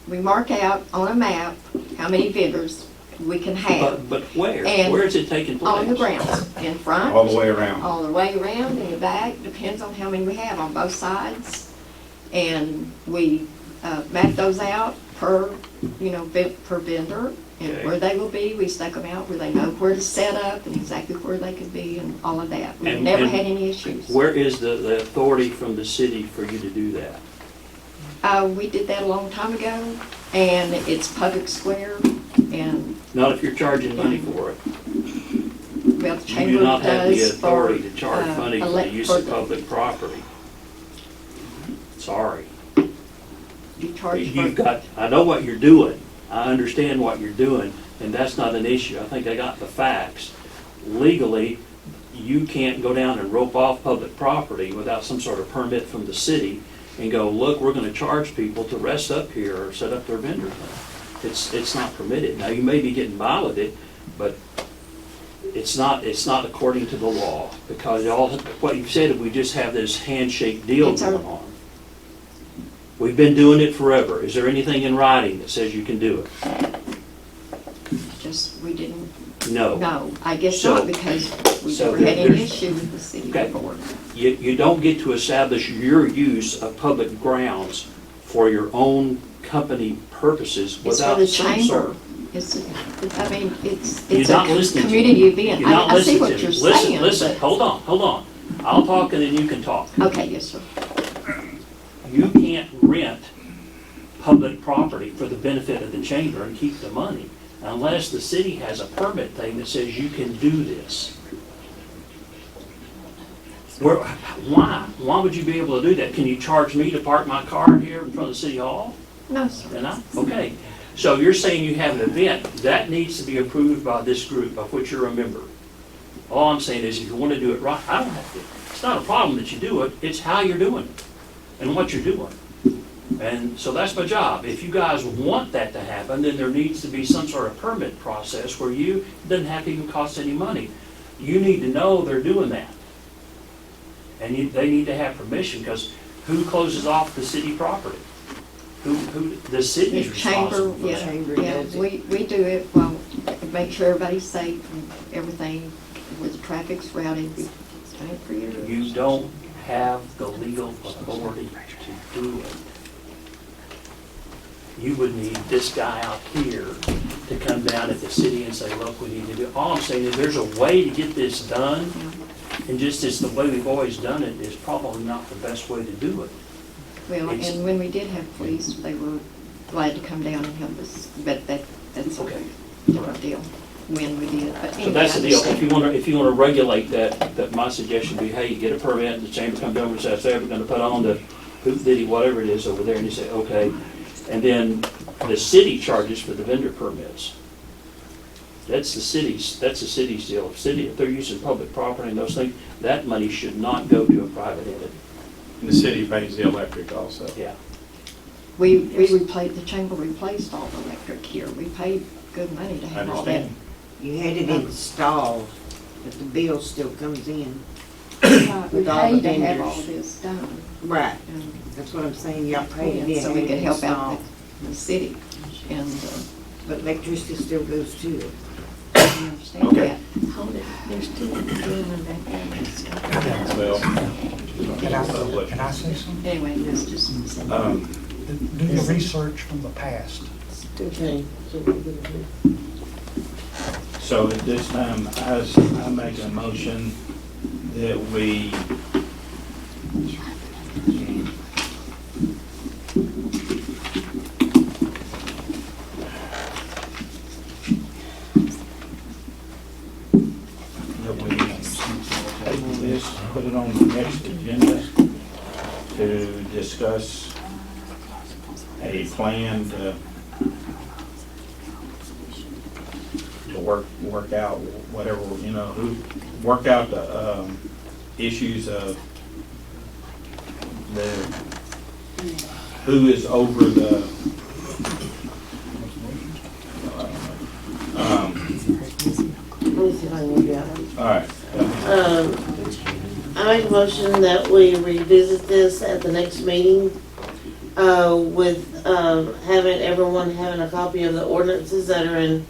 mark out on a map how many vendors we can have But where? And Where is it taking place? on the grounds, in front, All the way around? all the way around, in the back, depends on how many we have on both sides. And we mapped those out per, per vendor, and Okay. where they will be, we stuck them out where they know where to set up and exactly where they could be and all of that. We've And- never and had any issues. Where is the authority from the city for you to do that? We did that a long time ago, and it's public square, and, Not if you're charging money for it. well, the You chamber do not have the does for, authority to charge money for the elect- use for of the- public property. Sorry. you charge You've for, got, I know what you're doing. I understand what you're doing, and that's not an issue. I think I got the facts. Legally, you can't go down and rope off public property without some sort of permit from the city and go, look, we're gonna charge people to rest up here or set up their vendors. It's not permitted. Now, you may be getting by with it, but it's not according to the law, because what you've said, we just have this handshake deal It's our- going on. We've been doing it forever. Is there anything in writing that says you can do it? just, we didn't, No. no, I guess So- not, because we so never had any there's- issue with the city Okay. before. You don't get to establish your use of public grounds for your own company purposes It's for without the some chamber. sort. It's, I mean, it's You're a not listening to me. community event. You're not I see listening what to you're me. Listen, saying, listen, hold on. I'll talk and then you can talk. Okay, yes, sir. You can't rent public property for the benefit of the chamber and keep the money unless the city has a permit thing that says you can do this. Why? Why would you be able to do that? Can you charge me to park my car here in front of the city hall? No, sir. Okay. So you're saying you have an event, that needs to be approved by this group, of which you're a member. All I'm saying is if you want to do it right, I don't have to. It's not a problem that you do it, it's how you're doing it and what you're doing. And so that's my job. If you guys want that to happen, then there needs to be some sort of permit process where it doesn't have to even cost any money. You need to know they're doing that. And they need to have permission, because who closes off the city property? The city's The chamber, responsible for that. yeah, we do it, well, make sure everybody's safe and everything, where the traffic's routed, we've done it for years. You don't have the legal authority to do it. You would need this guy out here to come down at the city and say, look, we need to do it. All I'm saying is there's a way to get this done, and just as the way we've always done it is probably not the best way to do it. Well, It's- and when we did have police, they were glad to come down and help us, but that's a Okay. different deal, when we did. But So anyway, that's the I deal. understand. If you want to regulate that my suggestion would be, hey, you get a permit, and the chamber comes over and says, hey, we're going to put on the hoop diddy, whatever it is over there, and you say, okay. And then the city charges for the vendor permits. That's the city's deal. If they're using public property and those things, that money should not go to a private entity. And the city pays the electric also. Yeah. We replaced, the chamber replaced all the electric here. We paid good money to I have all that. understand. You had it installed, but the bill still comes in. We With all the paid to have all vendors. this done. Right. And- That's what I'm saying, y'all paid it in. So we had could it help out installed. the city, and But electricity still goes to it. I understand Okay. that. Hold it, there's still a gentleman back there. Well, Can I say something? Anyway, it's just. Do your research from the past. Okay, so we're gonna do. so at this time, I make a motion that we table this, put it on the next agenda to discuss a plan to work out whatever, work out the issues of who is over the Let me see if I can get it. all right. I make a motion that we revisit this at the next meeting, with, having everyone having a copy of the ordinances that are in,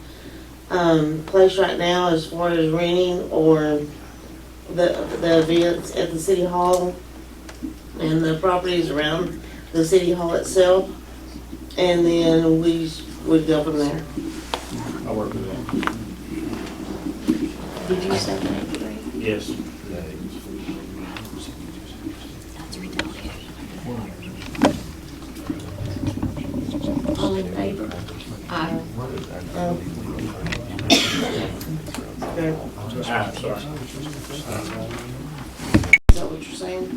place right now as far as renting or the events at the city hall and the properties around the city hall itself, and then we would go from there. I'll work with that. Did you say that, Greg? Yes. That's retaliation. All in favor? Aye. Okay. Sorry. Is that what you're saying?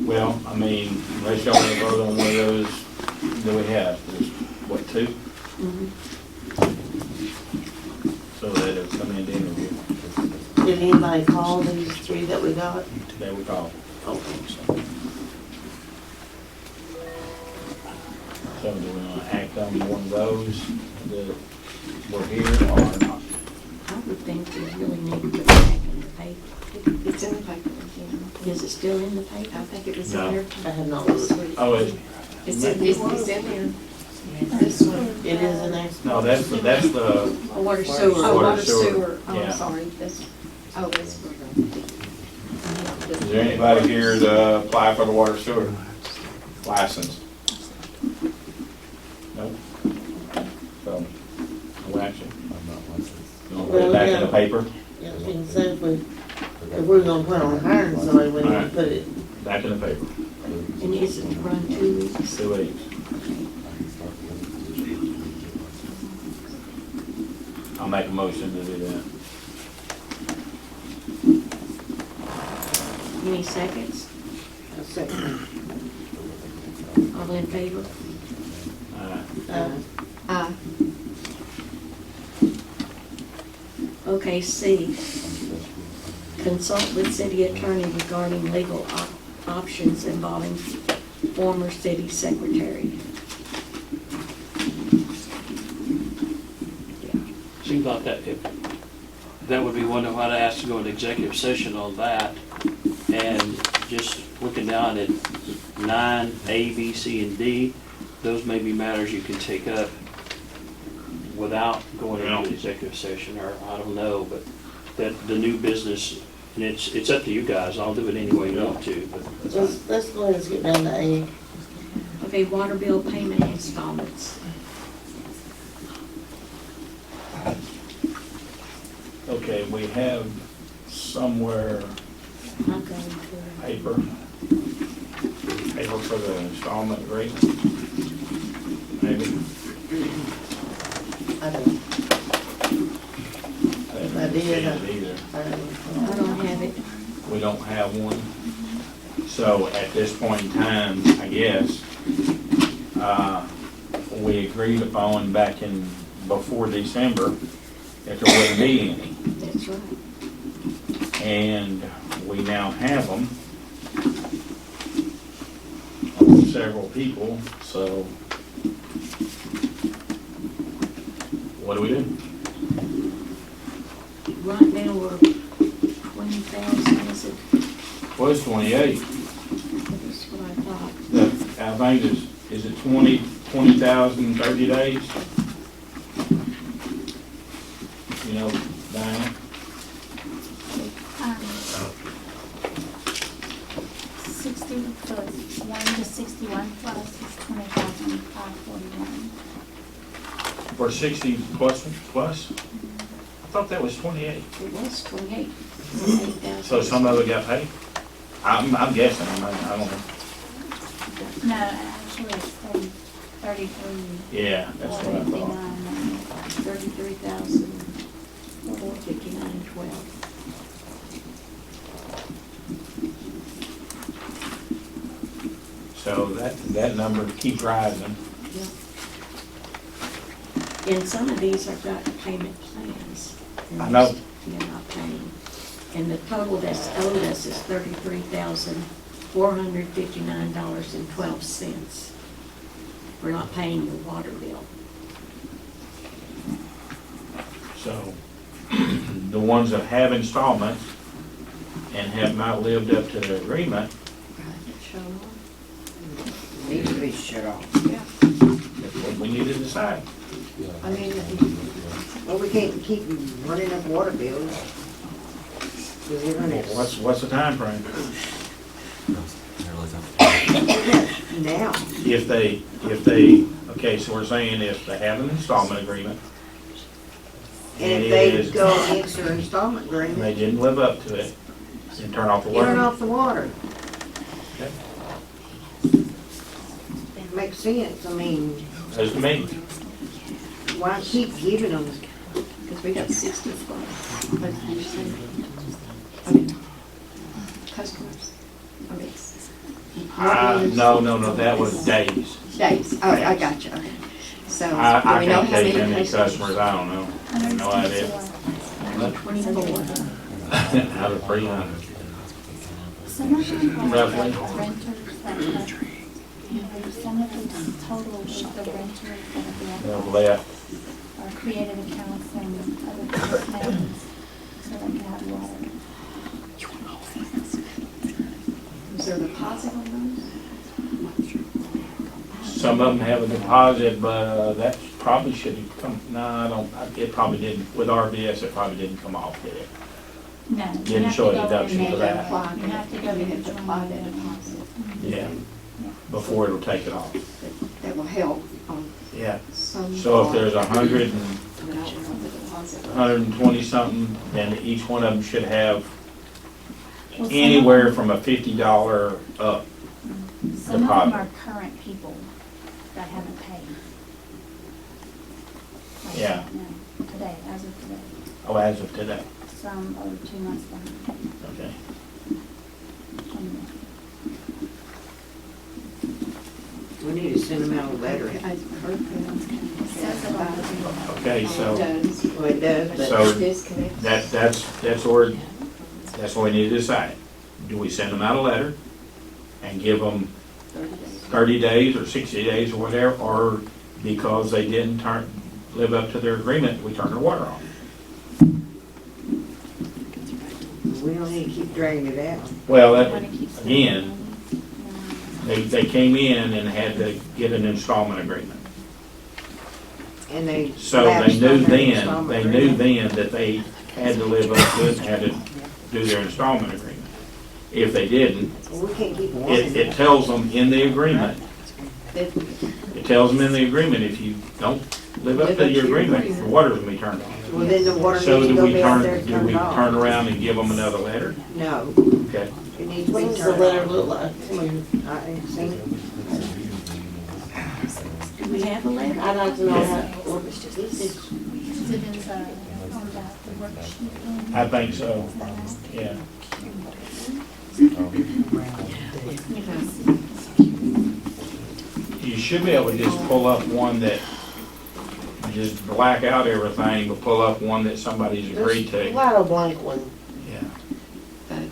Well, I mean, unless y'all want to vote on one of those that we have, there's, what, 2? So that it's come in to interview, Did anybody call these 3 that we got? that we call. Okay. So do we want to act on one of those that were here or not? I would think we really need to put it back in the paper. It's in the paper again. Is it still in the paper? I think it was in No. there. I have not looked. Oh, it's It's in there. This one. It is in there? no, that's the Water sewer. Oh, Water water sewer. sewer. Oh, Yeah. I'm sorry. This, oh, this. Is there anybody here to apply for the water sewer license? Nope. So, no action. You want to put it back in the paper? Yeah, you can say if we're gonna plan on hiring somebody, we need to Alright. put it, Back in the paper. And is it run 2 weeks? 2 weeks. I'll make a motion to do that. Any seconds? A second. All in favor? Aye. Okay, C. Consult with city attorney regarding legal options involving former city secretary. Seems like that would be one of what I asked to go into executive session on that. And just looking down at 9, A, B, C, and D, those may be matters you can take up without going into executive session, or I don't know, but that the new business, and it's up to you guys, I'll do it any way you want to, but let's go ahead and skip down to A. Okay, water bill payment installments. Okay, we have somewhere I'll go into paper for the installment agreement, maybe. I don't, I I did, didn't see it either. I don't. I don't have it. We don't have one. So at this point in time, I guess, we agreed upon back in, before December, that there wouldn't be any. That's right. And we now have them on several people, so what do we do? Right now, we're 20,000, is it? Well, it's 28. That's what I thought. I think is it 20,000 30 days? You know, Diana? 60 plus 1 to 61 plus is 20,541. For 60 plus? I thought that was 28. It was 28. 28,000. So some of it got paid? I'm guessing, I don't know. No, actually it's 33. Yeah, that's what I thought. 33,459.12. So that number keeps rising. And some of these are got payment plans. I know. They're not paying. And the total that's owed us is $33,459.12. We're not paying your water bill. So the ones that have installments and have not lived up to the agreement, Needs to be shut off. that's what we need to decide. I mean, Well, we can't keep running up water bills. We're running. What's the time frame? Now, if they, okay, so we're saying if they have an installment agreement, and and if it they is, go against their installment and they agreement, didn't live up to it, and turn off the water. turn off the water. Okay. Makes sense, I mean, As to me, why keep giving them? Because we got 64, like you said. I mean, customers. I mean, no, that was days. days. Oh, I got you. Okay. So, do I we know can't how tell you many how many customers? customers, I don't know, I have no idea. 24. Out of 300. Some of them Roughly. are renters that have, you know, some of the total of the renters that have They've left left. or created accounts and other people's names so they can have water. Is there a deposit on Some of them have a deposit, but that probably should have come, no, I don't, it probably didn't, with RBS, it probably didn't come off, did it? No. you Didn't have show to a go deduction in for and that. apply. You have to go You in have to and apply apply that that deposit. Yeah, before it'll take it off. That will help on Yeah, some. so if there's 100 and I don't know what the deposit was. 120 something, then each one of them should have Well, some anywhere of them- from a $50 up. Some of them deposit. are current people that haven't paid. Like Yeah. right now, today, as of today. Oh, as of today, Some are 2 months behind. okay. We need to send them out a letter. I've heard that. It says it on the- Okay, so It does. Well, it does, but So- Disconnect. that's what we need to decide. Do we send them out a letter and give them 30 days or 60 days or whatever, or because they didn't live up to their agreement, we turn their water off? we don't need to keep dragging it out. Well, You that, wanna keep spending again, money? they came in and had to get an installment agreement. And they. So they lapsed knew on their then, installment they knew agreement. then that they had to live up to it and had to do their installment agreement. If they didn't, Well, we can't keep wanting it tells them in the agreement, It- it tells them in the agreement, if you don't live up to your agreement, the water's gonna be turned off. Well, then the water So needs to do go we down there and do turn we it off. turn around and give them another letter? No, Okay. it needs to What be does the turned letter off. look like? I ain't seen it. Do we have a letter? I'd like to know how, Is it in the, on the worksheet? I think so, yeah. You should be able to just pull up one that, just black out everything, but pull up one that somebody's agreed There's a to. lot of blank one. Yeah. but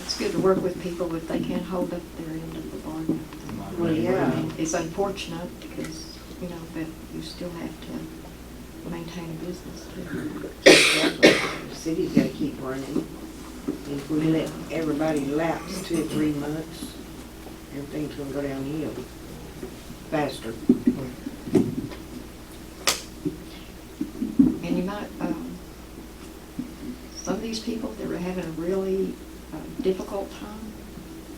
it's good to work with people if they can't hold up their end of the bargain. Well, I yeah. mean, it's unfortunate because, you know, but you still have to maintain a business too. The city's gotta keep running. If we let everybody lapse 2 or 3 months, everything's gonna go downhill faster. And you might, some of these people, they're having a really difficult time.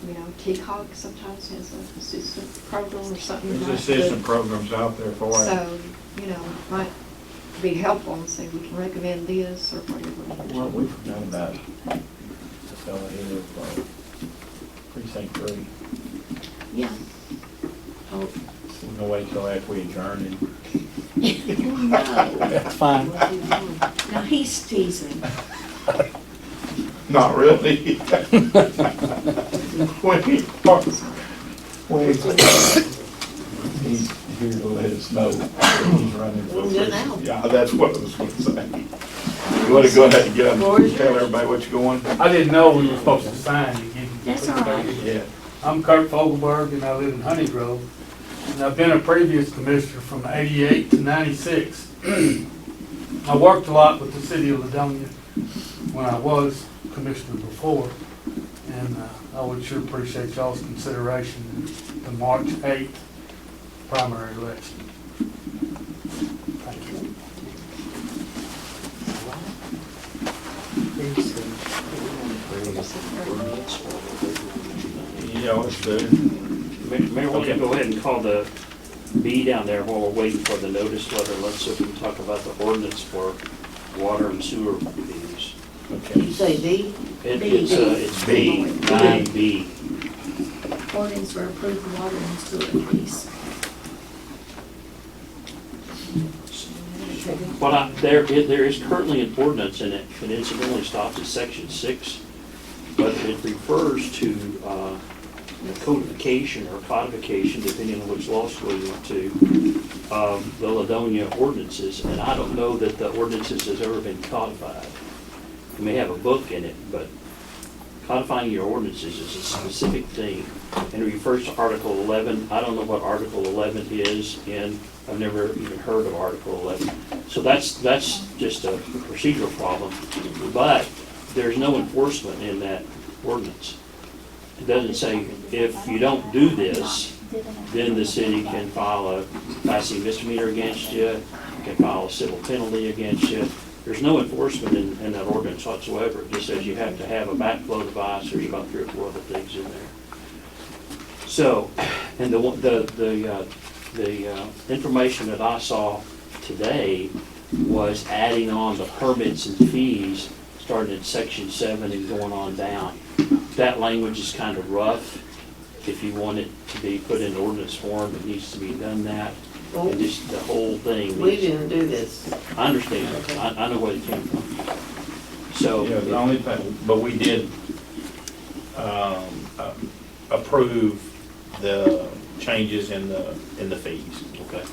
You know, TCOG sometimes has an assistant program or something. There's like assistant that. programs out there for it. So, you know, it might be helpful and say, we can recommend this or whatever. Well, we forgot about the fellow here for precinct 3. Yeah. Oh, We're gonna wait till after we adjourn and. no. That's fine. Now, he's teasing. Not really. When he parks, when he's here to let us know when he's running for Well, good now. Yeah, that's what I was gonna say. You wanna go ahead and get up and tell everybody what you're going? I didn't know we were supposed to sign again. That's all right. Yeah. I'm Kurt Fogelberg and I live in Honey Grove. And I've been a previous commissioner from '88 to '96. I worked a lot with the city of Ladonia when I was commissioner before. And I would sure appreciate y'all's consideration in the March 8th primary election. Thank you. Yeah, let's do. Mayor, why don't you go ahead and call the B down there while we're waiting for the notice letter. Let's see if we can talk about the ordinance for water and sewer fees. You say D? It's B, 9B. Ordinance for approved water and sewer fees. There is currently an ordinance in it, and incidentally stops at section 6, but it refers to codification or codification, depending on which law school you went to, of the Ladonia ordinances, and I don't know that the ordinances has ever been codified. You may have a book in it, but codifying your ordinances is a specific thing, and it refers to Article 11. I don't know what Article 11 is, and I've never even heard of Article 11. So that's just a procedural problem, but there's no enforcement in that ordinance. It doesn't say if you don't do this, then the city can file a passing misdemeanor against you, can file a civil penalty against you. There's no enforcement in that ordinance whatsoever. It just says you have to have a backflow device. There's about 3 or 4 other things in there. So, and the information that I saw today was adding on the permits and fees, starting in section 7 and going on down. That language is kind of rough. If you want it to be put in ordinance form, it needs to be done that. And just the whole thing. We didn't do this. I understand. I know where it came from. So. Yeah, the only thing, but we did approve the changes in the fees. Okay.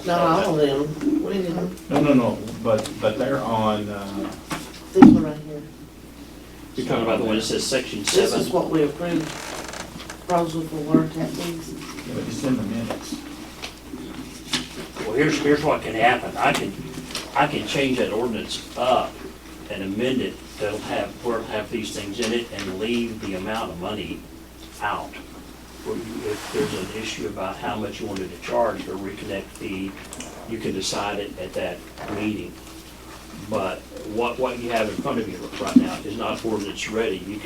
Not all of them. We didn't. No, but they're on, This one right here. You're talking about the one that says section 7? This is what we approved. Proposal for water tap fees. yeah, but it's in the minutes. Well, here's what can happen. I can change that ordinance up and amend it that'll have these things in it and leave the amount of money out. If there's an issue about how much you wanted to charge for a reconnect fee, you can decide it at that meeting. But what you have in front of you right now is not ordinance ready. You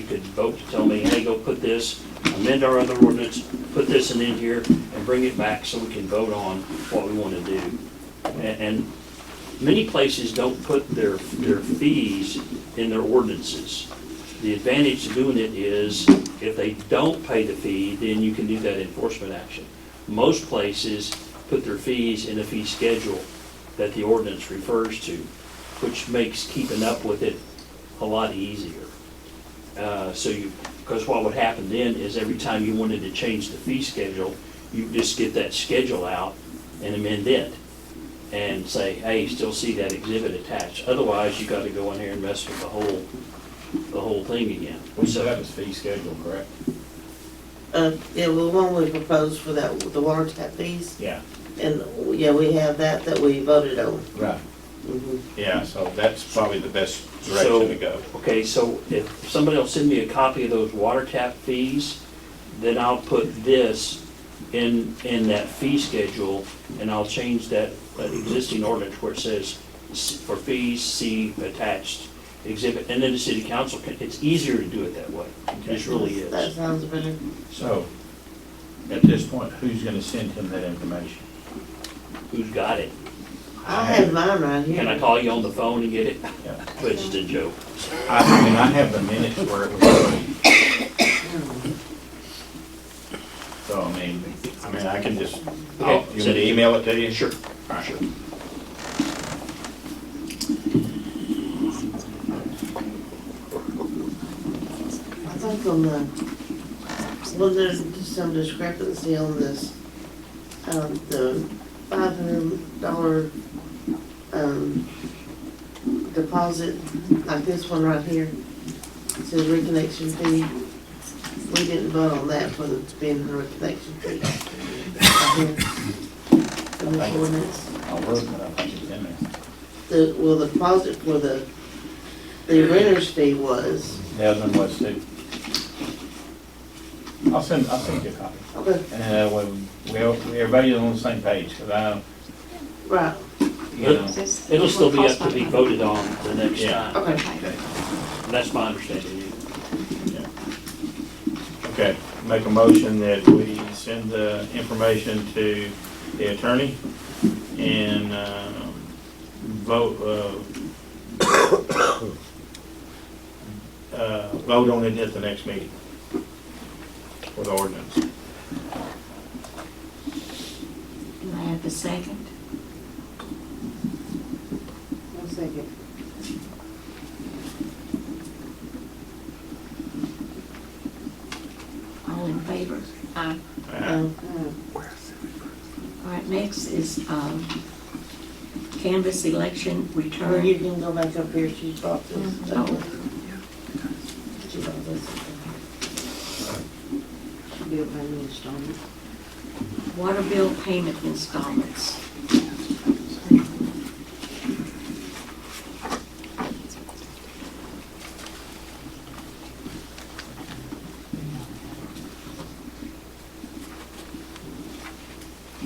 could vote to tell me, hey, go put this, amend our other ordinance, put this in here, and bring it back so we can vote on what we want to do. And many places don't put their fees in their ordinances. The advantage to doing it is if they don't pay the fee, then you can do that enforcement action. Most places put their fees in a fee schedule that the ordinance refers to, which makes keeping up with it a lot easier. Because what would happen then is every time you wanted to change the fee schedule, you just get that schedule out and amend it and say, hey, still see that exhibit attached. Otherwise, you got to go in here and mess with the whole thing again. So that was fee schedule, correct? Yeah, well, the one we proposed for that, the water tap fees. Yeah. And, yeah, we have that we voted on. Right. Mhm. Yeah, so that's probably the best direction to go. Okay, so if somebody will send me a copy of those water tap fees, then I'll put this in that fee schedule, and I'll change that existing ordinance where it says, for fees, see attached exhibit, and then the city council can, it's easier to do it that way. It just really is. That sounds better. So, at this point, who's gonna send him that information? Who's got it? I have mine right here. Can I call you on the phone and get it? Yeah. But it's a joke. I mean, I have the minutes where it was already. So, I mean, I can just, you want me to email it to you? Sure. All right. Sure. I think on well, there's just some discrepancy on this, the $500, deposit, like this one right here. It says reconnection fee. We didn't vote on that for the being the reconnection fee. Right here. In this ordinance. I'll look, but I think it's in there. The deposit for the renter's fee was, The other one was too. I'll send you a copy. Okay, And everybody's on the same page, cause right, you know. It'll still be up to be voted on the next Yeah. time. okay. That's my understanding. Okay, make a motion that we send the information to the attorney and, vote, vote on it at the next meeting for the ordinance. Do I have a second? One second. All in favor? Aye. All right, next is, canvas election Or return. you can go back up here, she's brought this. Oh, She brought this. She'll be up by the installment. water bill payment installments.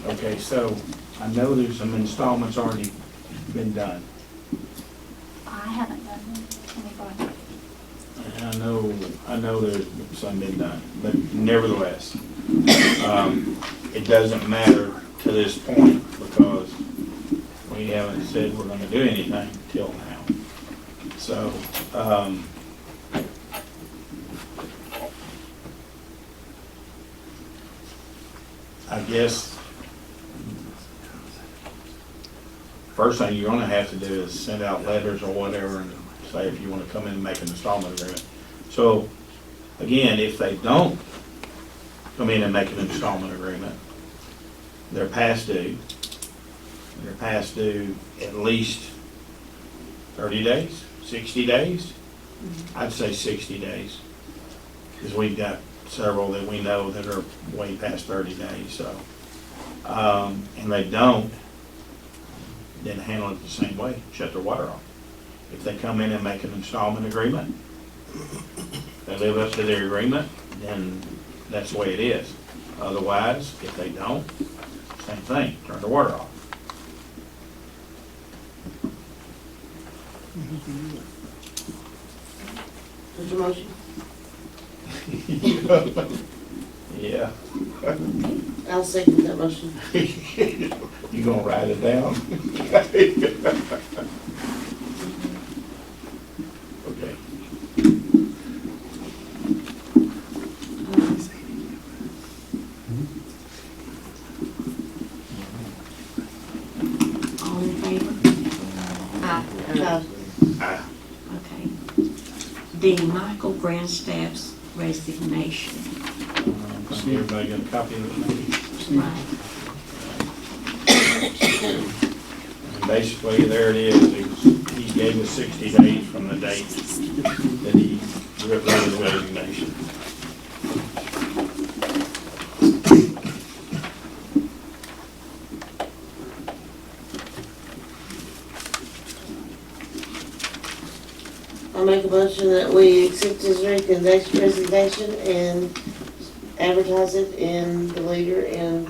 Okay, so I know there's some installments already been done. I haven't done anybody. And I know there's some been done, but nevertheless, it doesn't matter to this point because we haven't said we're gonna do anything till now. So, I guess first thing you're gonna have to do is send out letters or whatever and say if you wanna come in and make an installment agreement. So, again, if they don't come in and make an installment agreement, they're past due. They're past due at least 30 days, 60 days? I'd say 60 days. Because we've got several that we know that are way past 30 days, so. And they don't, then handle it the same way, shut their water off. If they come in and make an installment agreement, they live up to their agreement, then that's the way it is. Otherwise, if they don't, same thing, turn the water off. What's your motion? Yeah. I'll second that motion. You gonna write it down? Okay. All in favor? Aye. Okay. The Michael Grandstaff's resignation. See, everybody got a copy of it? Right. And basically, there it is. He gave us 60 days from the date that he wrote his resignation. I'll make a motion that we accept his resignation and advertise it in the Leader and,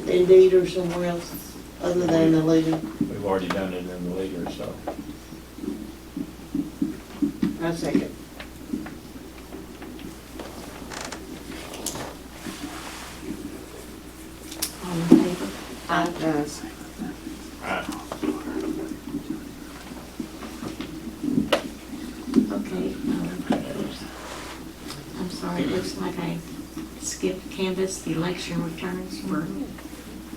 Indeed or somewhere else other than the Leader. We've already done it in the Leader, so. I second. All in favor? Aye. Okay, I'm sorry, it looks like I skipped canvas election returns for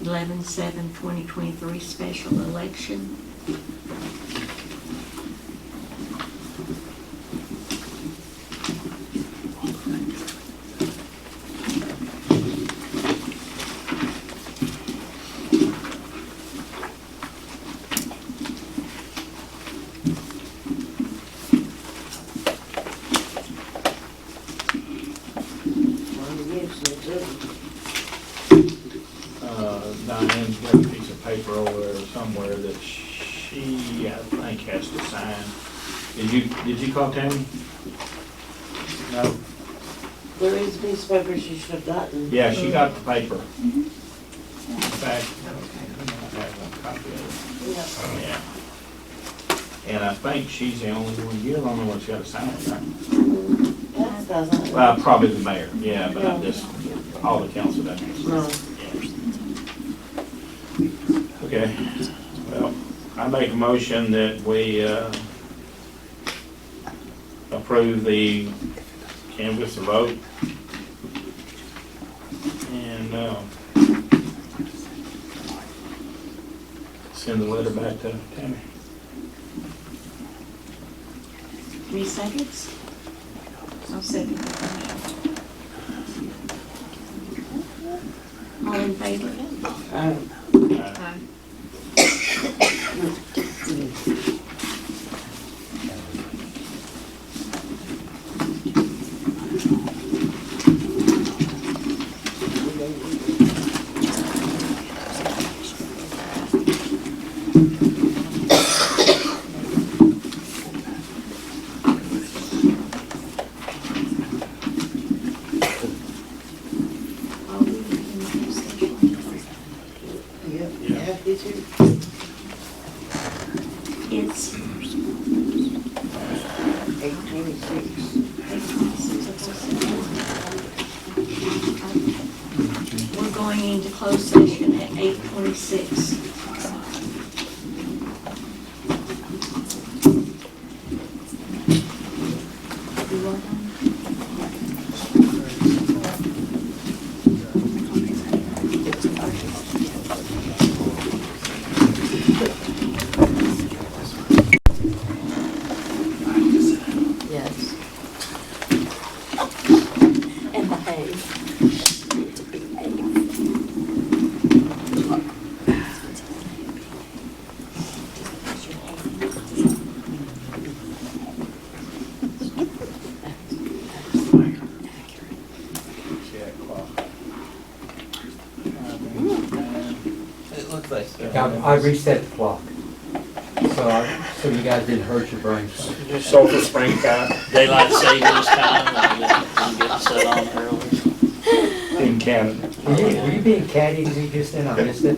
11/7/2023 special election. Diane's got a piece of paper over there somewhere that she, I think, has to sign. Did you call Tammy? No? There is a piece of paper she should have gotten. Yeah, she got the paper. In fact, I have a copy of it. Yeah. And I think she's the only one, you're the only one that's got to sign it, right? That doesn't. Well, probably the mayor, yeah, but I'm just, all the council doesn't. No. Okay, well, I make a motion that we approve the canvass of vote. And send the letter back to Tammy. 3 seconds? I'll second the motion. All in favor? Aye. Are we in the session? Yep, yeah, you too. It's 8:26. 8:26. We're going into closed session at 8:26. You want them? Yes. And behave. Need to behave. It looks like so. I reset the clock. So you guys didn't hurt your brains. Sulphur Spring time Daylight savings time, I'm getting set on early. in Canada. Were you being catty to me just then? I missed it.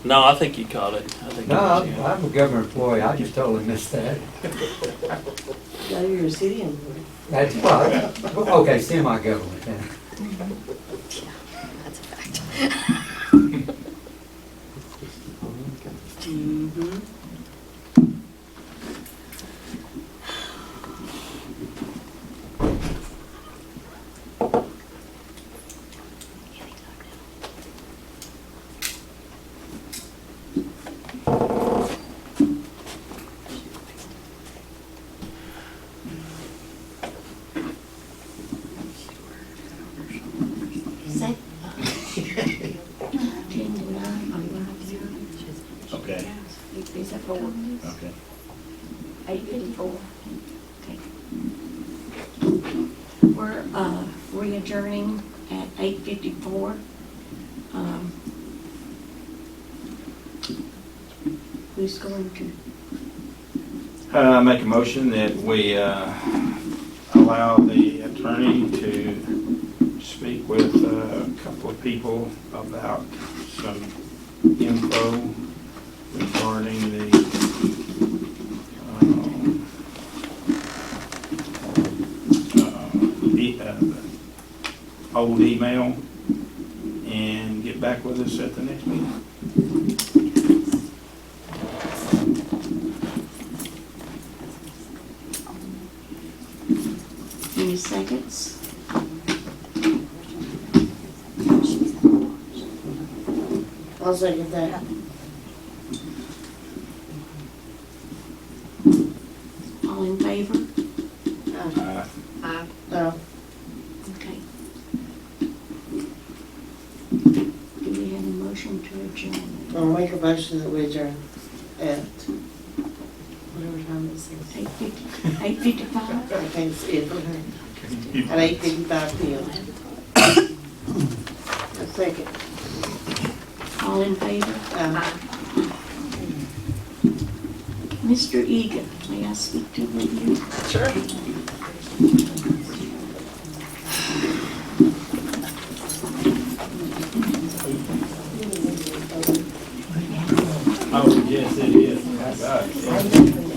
No, I think you caught it. I think it No, was you. I'm a government employee. I just totally missed that. Now you're a city employee. That's, well, okay, semi-government then. That's a fact. Mm-hmm. Set. 10 to 9, are you gonna have to? Okay, Is that 4? okay. 8:54. Okay. We're re-adjourning at 8:54. Who's going to? Make a motion that we allow the attorney to speak with a couple of people about some info regarding the old email and get back with us at the next meeting. Any seconds? I'll second that. All in favor? No. Okay. Do we have a motion to adjourn? I'll make a motion that we adjourn at whatever time it says. 8:55? I can't see it. At 8:55 p.m. A second. All in favor? Aye. Mr. Egan, may I speak to you? Sure. Yes, it is. My God.